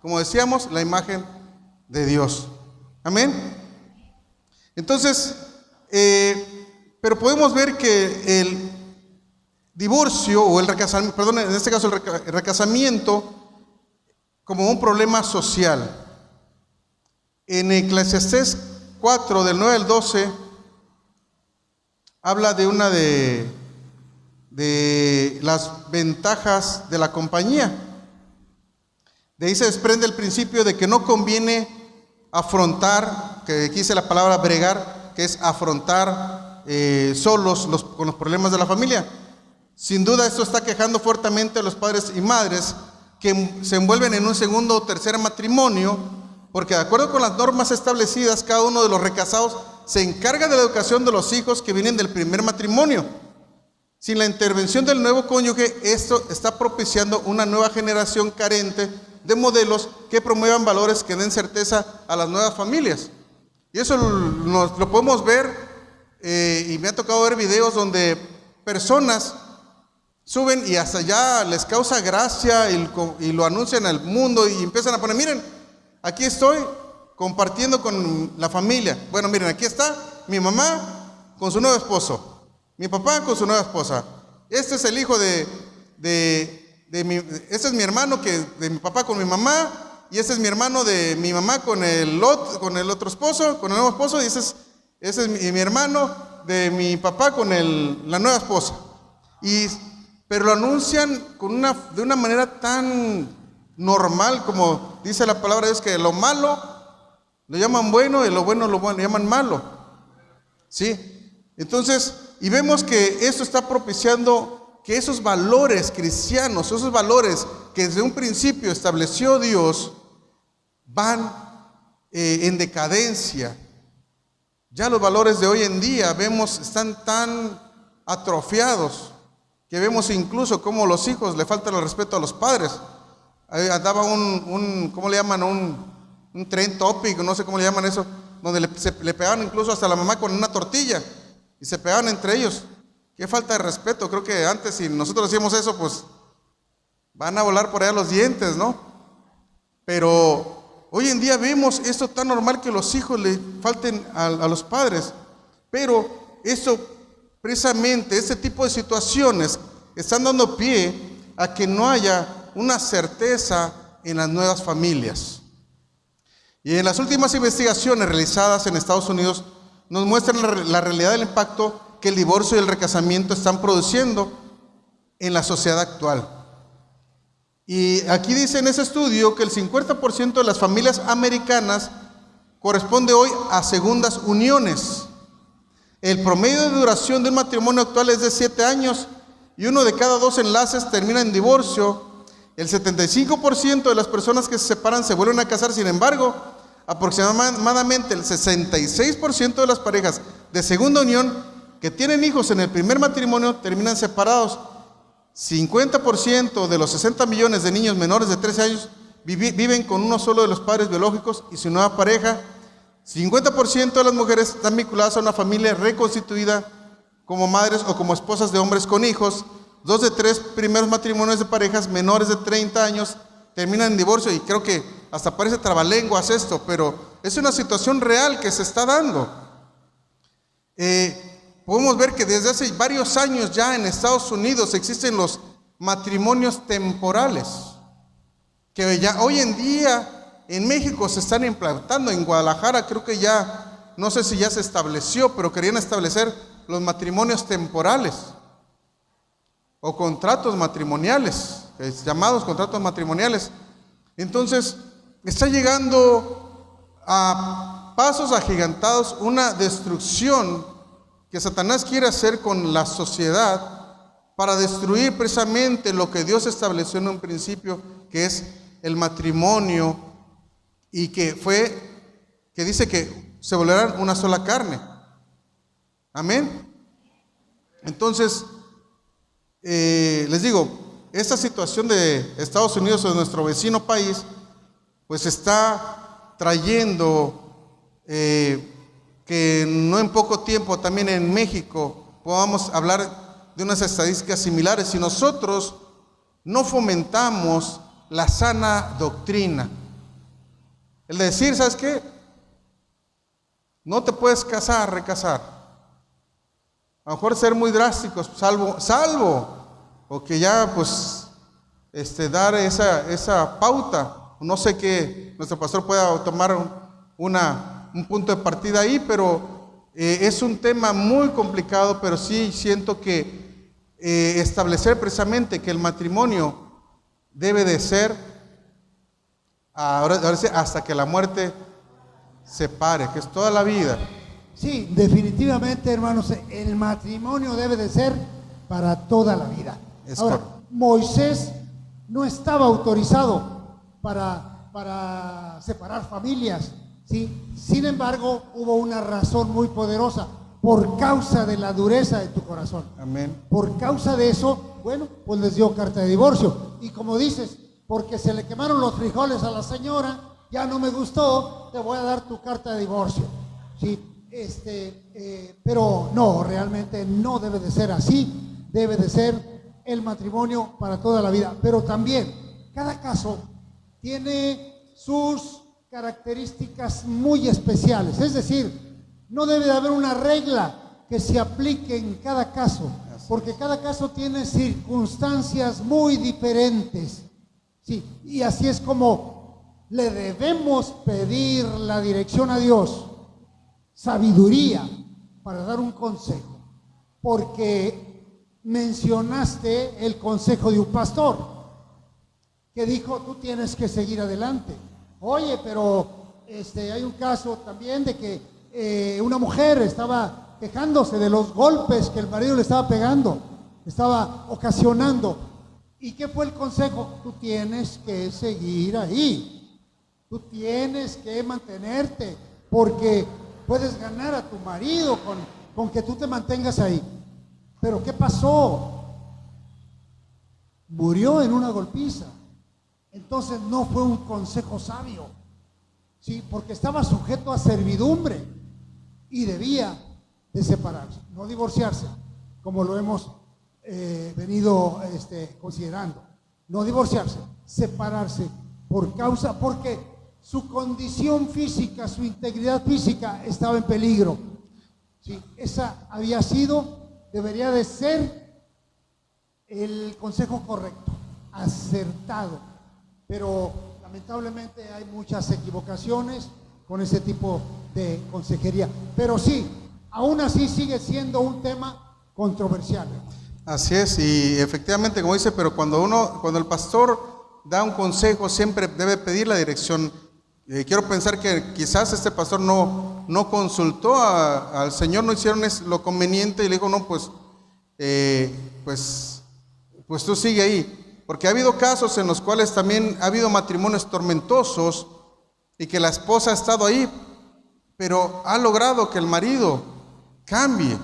Speaker 1: como decíamos, la imagen de Dios. Amén. Entonces, pero podemos ver que el divorcio o el recasamiento, en este caso el recasamiento, como un problema social. En Eclesiastés 4, del 9 al 12, habla de las ventajas de la compañía. De ahí se desprende el principio de que no conviene afrontar, que aquí dice la palabra bregar, que es afrontar solos con los problemas de la familia. Sin duda esto está quejando fuertemente a los padres y madres que se envuelven en un segundo o tercer matrimonio, porque de acuerdo con las normas establecidas, cada uno de los recasados se encarga de la educación de los hijos que vienen del primer matrimonio. Sin la intervención del nuevo cónyuge, esto está propiciando una nueva generación carente de modelos que promuevan valores que den certeza a las nuevas familias. Y eso lo podemos ver, y me ha tocado ver videos donde personas suben y hasta ya les causa gracia y lo anuncian al mundo y empiezan a poner, miren, aquí estoy compartiendo con la familia. Bueno, miren, aquí está mi mamá con su nuevo esposo, mi papá con su nueva esposa. Este es el hijo este es mi hermano de mi papá con mi mamá, y este es mi hermano de mi mamá con el otro esposo, con el nuevo esposo, y ese es mi hermano de mi papá con la nueva esposa. Pero lo anuncian de una manera tan normal, como dice la palabra de Dios, que lo malo lo llaman bueno y lo bueno lo llaman malo. ¿Sí? Entonces, y vemos que esto está propiciando que esos valores cristianos, esos valores que desde un principio estableció Dios, van en decadencia. Ya los valores de hoy en día están tan atrofiados que vemos incluso cómo los hijos le faltan el respeto a los padres. Ahí andaba ¿cómo le llaman? Un trend topic, no sé cómo le llaman eso, donde le pegaban incluso hasta la mamá con una tortilla y se pegaban entre ellos. Qué falta de respeto. Creo que antes, si nosotros hacíamos eso, pues van a volar por allá los dientes, ¿no? Pero hoy en día vemos esto tan normal que los hijos le falten a los padres. Pero eso, precisamente, este tipo de situaciones están dando pie a que no haya una certeza en las nuevas familias. Y en las últimas investigaciones realizadas en Estados Unidos nos muestran la realidad del impacto que el divorcio y el recasamiento están produciendo en la sociedad actual. Y aquí dice en ese estudio que el 50% de las familias americanas corresponde hoy a segundas uniones. El promedio de duración de un matrimonio actual es de 7 años y 1 de cada 2 enlaces termina en divorcio. El 75% de las personas que se separan se vuelven a casar. Sin embargo, aproximadamente el 66% de las parejas de segunda unión que tienen hijos en el primer matrimonio terminan separados. 50% de los 60 millones de niños menores de 13 años viven con uno solo de los padres biológicos y su nueva pareja. 50% de las mujeres están vinculadas a una familia reconstituida como madres o como esposas de hombres con hijos. 2 de 3 primeros matrimonios de parejas menores de 30 años terminan en divorcio, y creo que hasta parece trabalenguas esto, pero es una situación real que se está dando. Podemos ver que desde hace varios años ya en Estados Unidos existen los matrimonios temporales, que ya hoy en día en México se están implantando. En Guadalajara creo que ya, no sé si ya se estableció, pero querían establecer los matrimonios temporales o contratos matrimoniales, llamados contratos matrimoniales. Entonces está llegando a pasos agigantados una destrucción que Satanás quiere hacer con la sociedad para destruir precisamente lo que Dios estableció en un principio, que es el matrimonio, y que dice que se volverán una sola carne. Amén. Entonces, les digo, esta situación de Estados Unidos o de nuestro vecino país, pues está trayendo que no en poco tiempo también en México podamos hablar de unas estadísticas similares si nosotros no fomentamos la sana doctrina. El decir, ¿sabes qué? No te puedes casar, recasar. A lo mejor ser muy drásticos, salvo o que ya pues dar esa pauta. No sé que nuestro pastor pueda tomar un punto de partida ahí, pero es un tema muy complicado, pero sí siento que establecer precisamente que el matrimonio debe de ser, ahora sí, hasta que la muerte separe, que es toda la vida.
Speaker 2: Sí, definitivamente, hermanos, el matrimonio debe de ser para toda la vida.
Speaker 1: Es
Speaker 2: Ahora,
Speaker 1: correcto.
Speaker 2: Moisés no estaba autorizado para separar familias, ¿sí? Sin embargo, hubo una razón muy poderosa, por causa de la dureza de tu corazón.
Speaker 1: Amén.
Speaker 2: Por causa de eso, bueno, pues les dio carta de divorcio. Y como dices, porque se le quemaron los frijoles a la señora, ya no me gustó, te voy a dar tu carta de divorcio. ¿Sí? Pero no, realmente no debe de ser así. Debe de ser el matrimonio para toda la vida. Pero también, cada caso tiene sus características muy especiales. Es decir, no debe de haber una regla que se aplique en cada caso, porque cada caso tiene circunstancias muy diferentes. Sí, y así es como le debemos pedir la dirección a Dios, sabiduría para dar un consejo, porque mencionaste el consejo de un pastor que dijo, tú tienes que seguir adelante. Oye, pero hay un caso también de que una mujer estaba quejándose de los golpes que el marido le estaba pegando, estaba ocasionando. ¿Y qué fue el consejo? Tú tienes que seguir ahí, tú tienes que mantenerte, porque puedes ganar a tu marido con que tú te mantengas ahí. Pero ¿qué pasó? Murió en una golpiza. Entonces no fue un consejo sabio, ¿sí? Porque estaba sujeto a servidumbre y debía de separarse, no divorciarse, como lo hemos venido considerando. No divorciarse, separarse porque su condición física, su integridad física estaba en peligro. ¿Sí? Esa había sido, debería de ser el consejo correcto, acertado. Pero lamentablemente hay muchas equivocaciones con ese tipo de consejería. Pero sí, aún así sigue siendo un tema controversial.
Speaker 1: Así es, y efectivamente, como dice, pero cuando el pastor da un consejo, siempre debe pedir la dirección. Quiero pensar que quizás este pastor no consultó al Señor, no hicieron lo conveniente y le dijo, no, pues tú sigue ahí. Porque ha habido casos en los cuales también ha habido matrimonios tormentosos y que la esposa ha estado ahí, pero ha logrado que el marido cambie.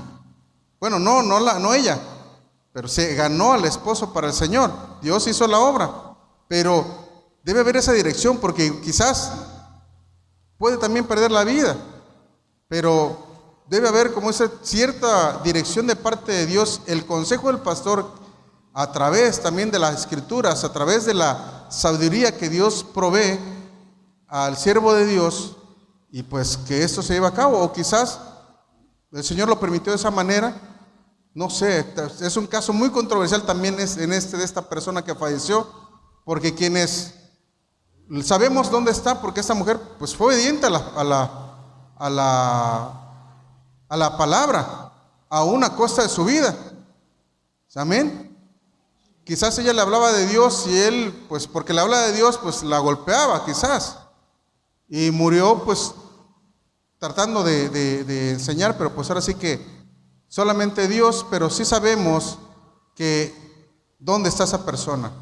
Speaker 1: Bueno, no ella, pero se ganó al esposo para el Señor. Dios hizo la obra, pero debe haber esa dirección, porque quizás puede también perder la vida, pero debe haber como esa cierta dirección de parte de Dios. El consejo del pastor, a través también de las escrituras, a través de la sabiduría que Dios provee al siervo de Dios, y pues que esto se lleve a cabo, o quizás el Señor lo permitió de esa manera, no sé. Es un caso muy controversial también de esta persona que falleció, porque quienes sabemos dónde está, porque esta mujer pues fue obediente a la palabra, aún a costa de su vida. Amén. Quizás ella le hablaba de Dios y él, pues porque le habla de Dios, pues la golpeaba quizás. Y murió pues tratando de enseñar, pero pues ahora sí que solamente Dios, pero sí sabemos que dónde está esa persona.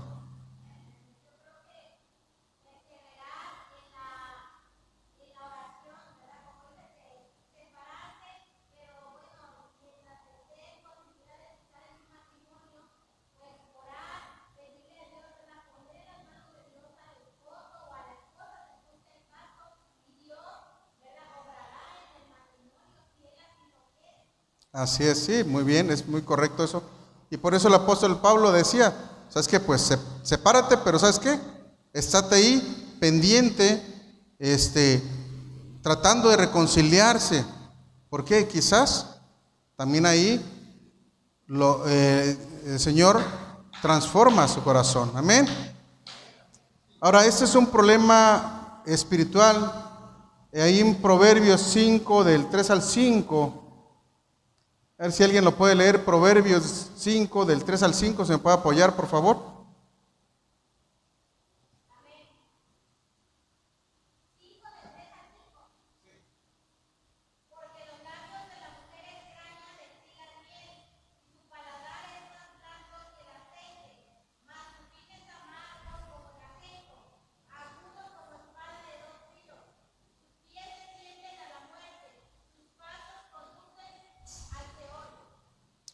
Speaker 1: Así es, sí, muy bien, es muy correcto eso. Y por eso el apóstol Pablo decía, ¿sabes qué? Pues sepárate, pero ¿sabes qué? Estate ahí, pendiente, tratando de reconciliarse. Porque quizás también ahí el Señor transforma su corazón. Amén. Ahora, este es un problema espiritual. Ahí en Proverbios 5, del 3 al 5, A ver si alguien lo puede leer, Proverbios 5, del 3 al 5, ¿se me puede apoyar, por favor?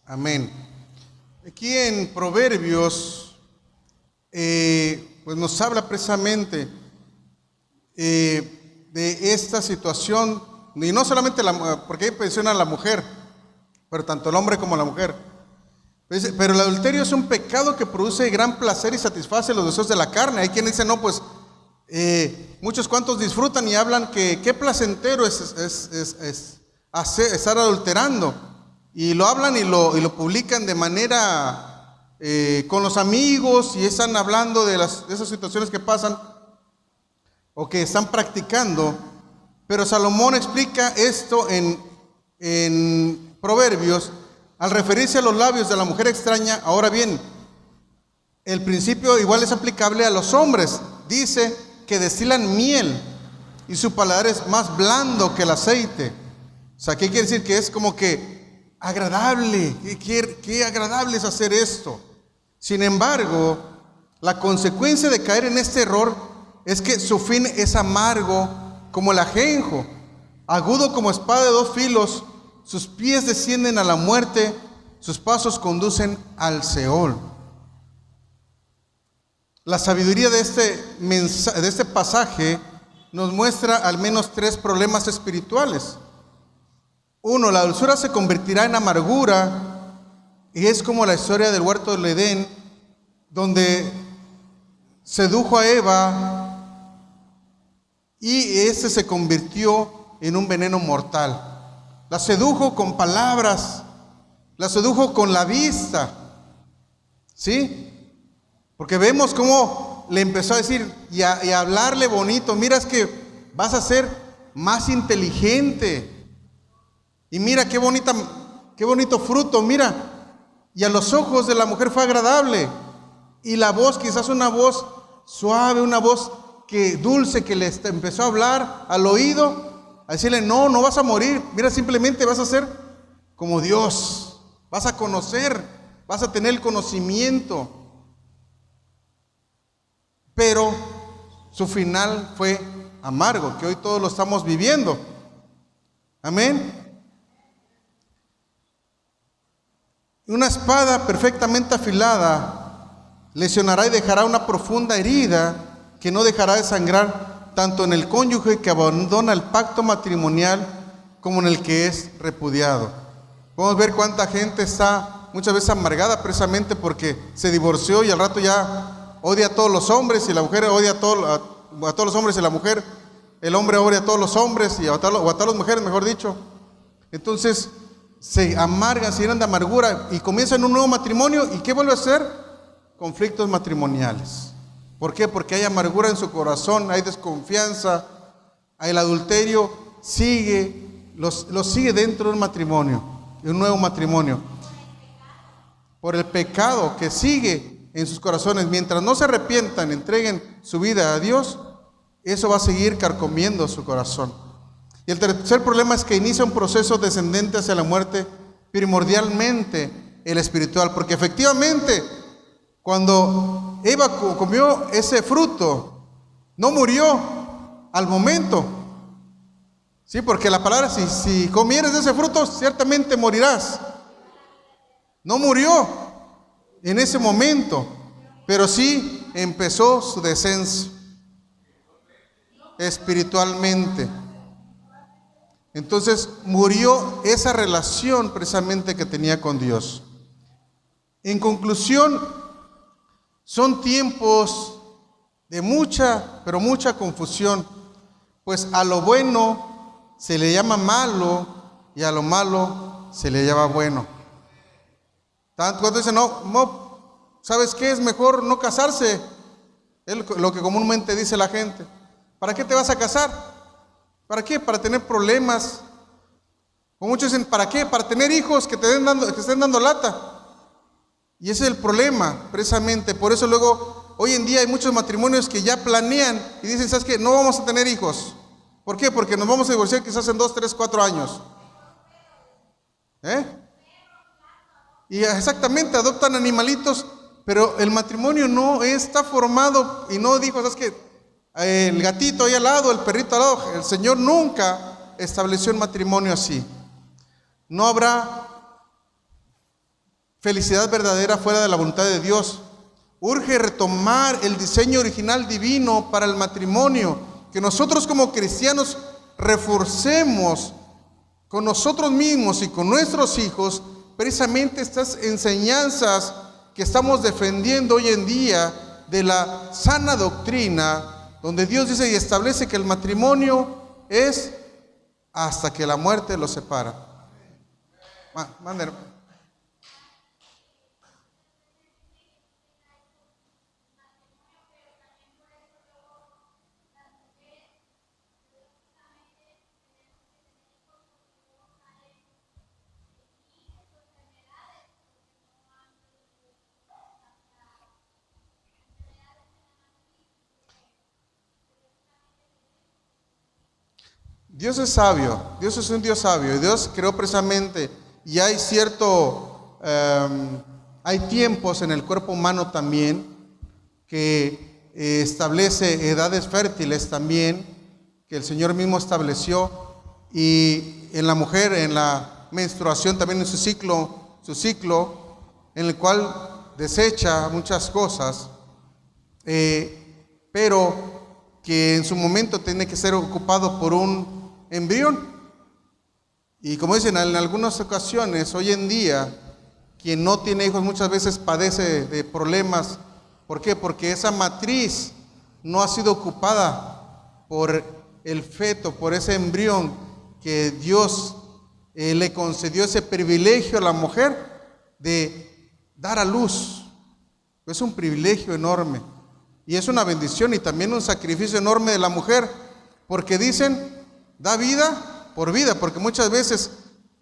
Speaker 1: Amén. Aquí en Proverbios, pues nos habla precisamente de esta situación, y no solamente porque ahí menciona a la mujer, pero tanto el hombre como la mujer. Pero el adulterio es un pecado que produce gran placer y satisface los deseos de la carne. Hay quien dice, no, pues muchos cuantos disfrutan y hablan que qué placentero es estar adulterando. Y lo hablan y lo publican de manera con los amigos y están hablando de esas situaciones que pasan o que están practicando. Pero Salomón explica esto en Proverbios al referirse a los labios de la mujer extraña. Ahora bien, el principio igual es aplicable a los hombres. Dice que destilan miel y su paladar es más blando que el aceite. O sea, ¿qué quiere decir? Que es como que agradable, qué agradable es hacer esto. Sin embargo, la consecuencia de caer en este error es que su fin es amargo como el ajenjo, agudo como espada de dos filos. Sus pies descienden a la muerte, sus pasos conducen al Seol. La sabiduría de este pasaje nos muestra al menos 3 problemas espirituales. 1, la dulzura se convertirá en amargura, y es como la historia del huerto del Edén, donde sedujo a Eva y este se convirtió en un veneno mortal. La sedujo con palabras, la sedujo con la vista, ¿sí? Porque vemos cómo le empezó a decir y a hablarle bonito, mira, es que vas a ser más inteligente. Y mira qué bonito fruto, mira. Y a los ojos de la mujer fue agradable. Y la voz, quizás una voz suave, una voz dulce que le empezó a hablar al oído, a decirle, no vas a morir. Mira, simplemente vas a ser como Dios. Vas a conocer, vas a tener el conocimiento. Pero su final fue amargo, que hoy todos lo estamos viviendo. Amén. Una espada perfectamente afilada lesionará y dejará una profunda herida que no dejará de sangrar tanto en el cónyuge que abandona el pacto matrimonial como en el que es repudiado. Podemos ver cuánta gente está muchas veces amargada precisamente porque se divorció y al rato ya odia a todos los hombres, y la mujer odia a todos los hombres, y la mujer, el hombre odia a todos los hombres o a todas las mujeres, mejor dicho. Entonces se amargan, se llenan de amargura y comienzan un nuevo matrimonio. ¿Y qué vuelve a ser? Conflictos matrimoniales. ¿Por qué? Porque hay amargura en su corazón, hay desconfianza, el adulterio los sigue dentro de un matrimonio, de un nuevo matrimonio, por el pecado que sigue en sus corazones. Mientras no se arrepientan, entreguen su vida a Dios, eso va a seguir carcomiendo su corazón. Y el tercer problema es que inicia un proceso descendente hacia la muerte, primordialmente el espiritual, porque efectivamente cuando Eva comió ese fruto, no murió al momento, sí, porque la palabra, si comieres de ese fruto, ciertamente morirás. No murió en ese momento, pero sí empezó su descenso espiritualmente. Entonces murió esa relación precisamente que tenía con Dios. En conclusión, son tiempos de mucha, pero mucha confusión, pues a lo bueno se le llama malo y a lo malo se le llama bueno. Tanto cuando dicen, no, ¿sabes qué? Es mejor no casarse. Es lo que comúnmente dice la gente. ¿Para qué te vas a casar? ¿Para qué? Para tener problemas. Como muchos dicen, ¿para qué? Para tener hijos que te estén dando lata. Y ese es el problema, precisamente. Por eso luego, hoy en día hay muchos matrimonios que ya planean y dicen, ¿sabes qué? No vamos a tener hijos. ¿Por qué? Porque nos vamos a divorciar quizás en 2, 3, 4 años. Y exactamente, adoptan animalitos, pero el matrimonio no está formado y no dijo, ¿sabes qué? El gatito ahí al lado, el perrito al lado. El Señor nunca estableció un matrimonio así. No habrá felicidad verdadera fuera de la voluntad de Dios. Urge retomar el diseño original divino para el matrimonio, que nosotros como cristianos reforcemos con nosotros mismos y con nuestros hijos precisamente estas enseñanzas que estamos defendiendo hoy en día de la sana doctrina, donde Dios dice y establece que el matrimonio es hasta que la muerte los separa. Manden. Dios es sabio, Dios es un Dios sabio, y Dios creó precisamente, y hay hay tiempos en el cuerpo humano también que establece edades fértiles también, que el Señor mismo estableció, y en la mujer, en la menstruación también en su ciclo, en el cual desecha muchas cosas, pero que en su momento tiene que ser ocupado por un embrión. Y como dicen en algunas ocasiones, hoy en día, quien no tiene hijos muchas veces padece de problemas. ¿Por qué? Porque esa matriz no ha sido ocupada por el feto, por ese embrión que Dios le concedió ese privilegio a la mujer de dar a luz. Es un privilegio enorme y es una bendición y también un sacrificio enorme de la mujer, porque dicen, da vida, porque muchas veces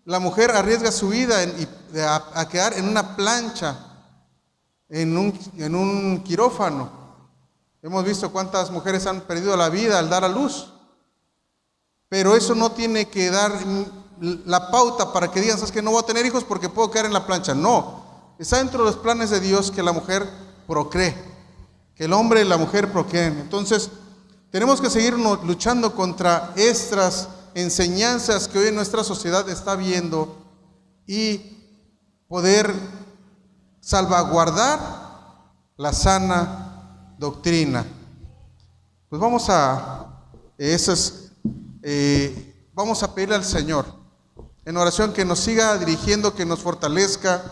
Speaker 1: la mujer arriesga su vida a quedar en una plancha, en un quirófano. Hemos visto cuántas mujeres han perdido la vida al dar a luz, pero eso no tiene que dar la pauta para que digan, ¿sabes qué? No voy a tener hijos porque puedo quedar en la plancha. No, está dentro de los planes de Dios que la mujer procree, que el hombre y la mujer procreen. Entonces, tenemos que seguir luchando contra estas enseñanzas que hoy en nuestra sociedad está viendo y poder salvaguardar la sana doctrina. Pues vamos a pedirle al Señor en oración que nos siga dirigiendo, que nos fortalezca,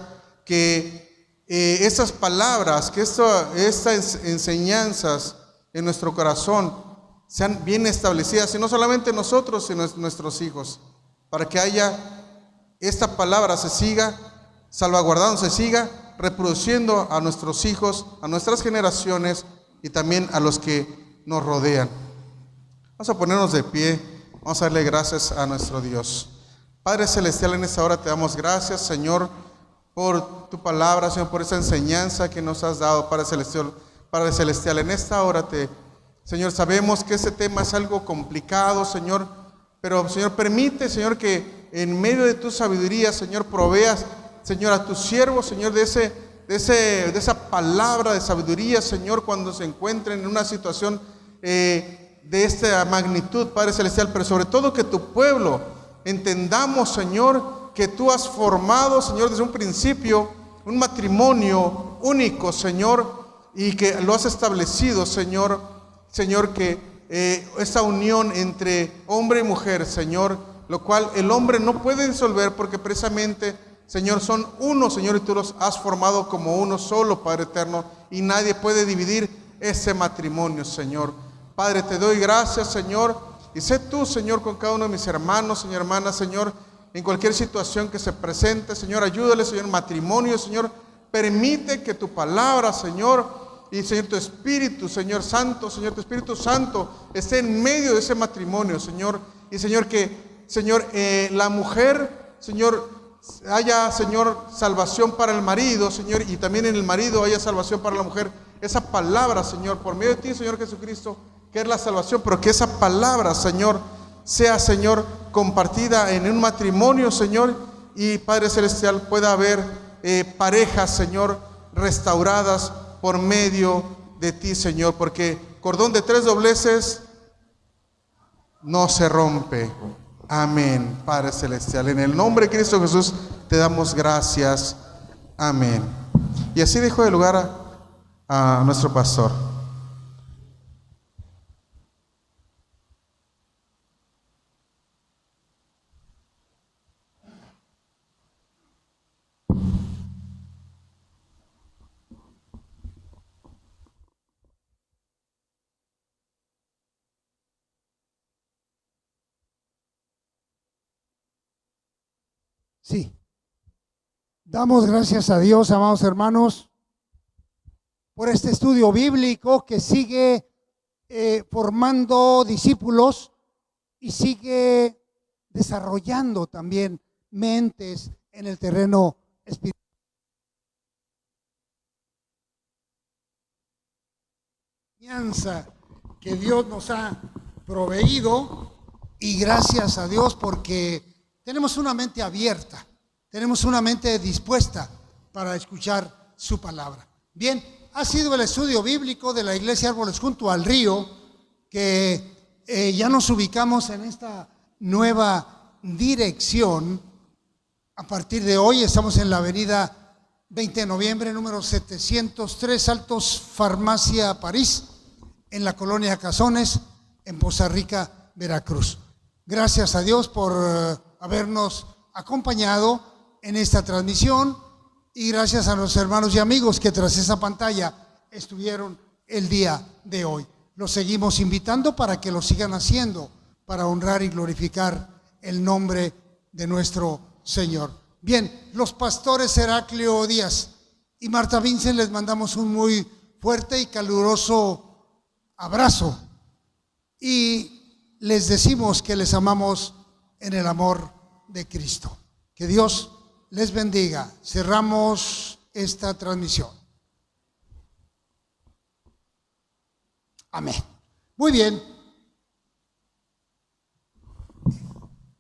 Speaker 1: que estas palabras, que estas enseñanzas en nuestro corazón sean bien establecidas, y no solamente nosotros, sino nuestros hijos, para que esta palabra se siga salvaguardando, se siga reproduciendo a nuestros hijos, a nuestras generaciones y también a los que nos rodean. Vamos a ponernos de pie, vamos a darle gracias a nuestro Dios. Padre Celestial, en esta hora te damos gracias, Señor, por tu palabra, Señor, por esa enseñanza que nos has dado, Padre Celestial. En esta hora Señor, sabemos que este tema es algo complicado, Señor, pero, Señor, permite, Señor, que en medio de tu sabiduría, Señor, proveas, Señor, a tus siervos, Señor, de esa palabra de sabiduría, Señor, cuando se encuentren en una situación de esta magnitud, Padre Celestial, pero sobre todo que tu pueblo entendamos, Señor, que tú has formado, Señor, desde un principio un matrimonio único, Señor, y que lo has establecido, Señor, que esta unión entre hombre y mujer, Señor, lo cual el hombre no puede disolver porque precisamente, Señor, son uno, Señor, y tú los has formado como uno solo, Padre eterno, y nadie puede dividir ese matrimonio, Señor. Padre, te doy gracias, Señor, y sé tú, Señor, con cada uno de mis hermanos, Señor, hermanas, Señor, en cualquier situación que se presente, Señor, ayúdale, Señor, matrimonio, Señor, permite que tu palabra, Señor, y Señor, tu Espíritu, Señor Santo, Señor, tu Espíritu Santo esté en medio de ese matrimonio, Señor. Y Señor, que Señor, la mujer, Señor, haya, Señor, salvación para el marido, Señor, y también en el marido haya salvación para la mujer. Esa palabra, Señor, por medio de ti, Señor Jesucristo, que es la salvación, pero que esa palabra, Señor, sea, Señor, compartida en un matrimonio, Señor, y Padre Celestial, pueda haber parejas, Señor, restauradas por medio de ti, Señor, porque cordón de 3 dobleces no se rompe. Amén, Padre Celestial. En el nombre de Cristo Jesús te damos gracias. Amén. Y así dejo de lugar a nuestro pastor.
Speaker 2: Sí. Damos gracias a Dios, amados hermanos, por este estudio bíblico que sigue formando discípulos y sigue desarrollando también mentes en el terreno espiritual. Que Dios nos ha proveído, y gracias a Dios porque tenemos una mente abierta, tenemos una mente dispuesta para escuchar su palabra. Bien, ha sido el estudio bíblico de la Iglesia Árboles Junto al Río, que ya nos ubicamos en esta nueva dirección. A partir de hoy estamos en la avenida 20 de noviembre, número 703, Altos Farmacia París, en la colonia Cazones, en Poza Rica, Veracruz. Gracias a Dios por habernos acompañado en esta transmisión, y gracias a los hermanos y amigos que tras esa pantalla estuvieron el día de hoy. Los seguimos invitando para que lo sigan haciendo, para honrar y glorificar el nombre de nuestro Señor. Bien, los pastores Heraclio Díaz y Marta Vincent les mandamos un muy fuerte y caluroso abrazo, y les decimos que les amamos en el amor de Cristo. Que Dios les bendiga. Cerramos esta transmisión. Amén. Muy bien.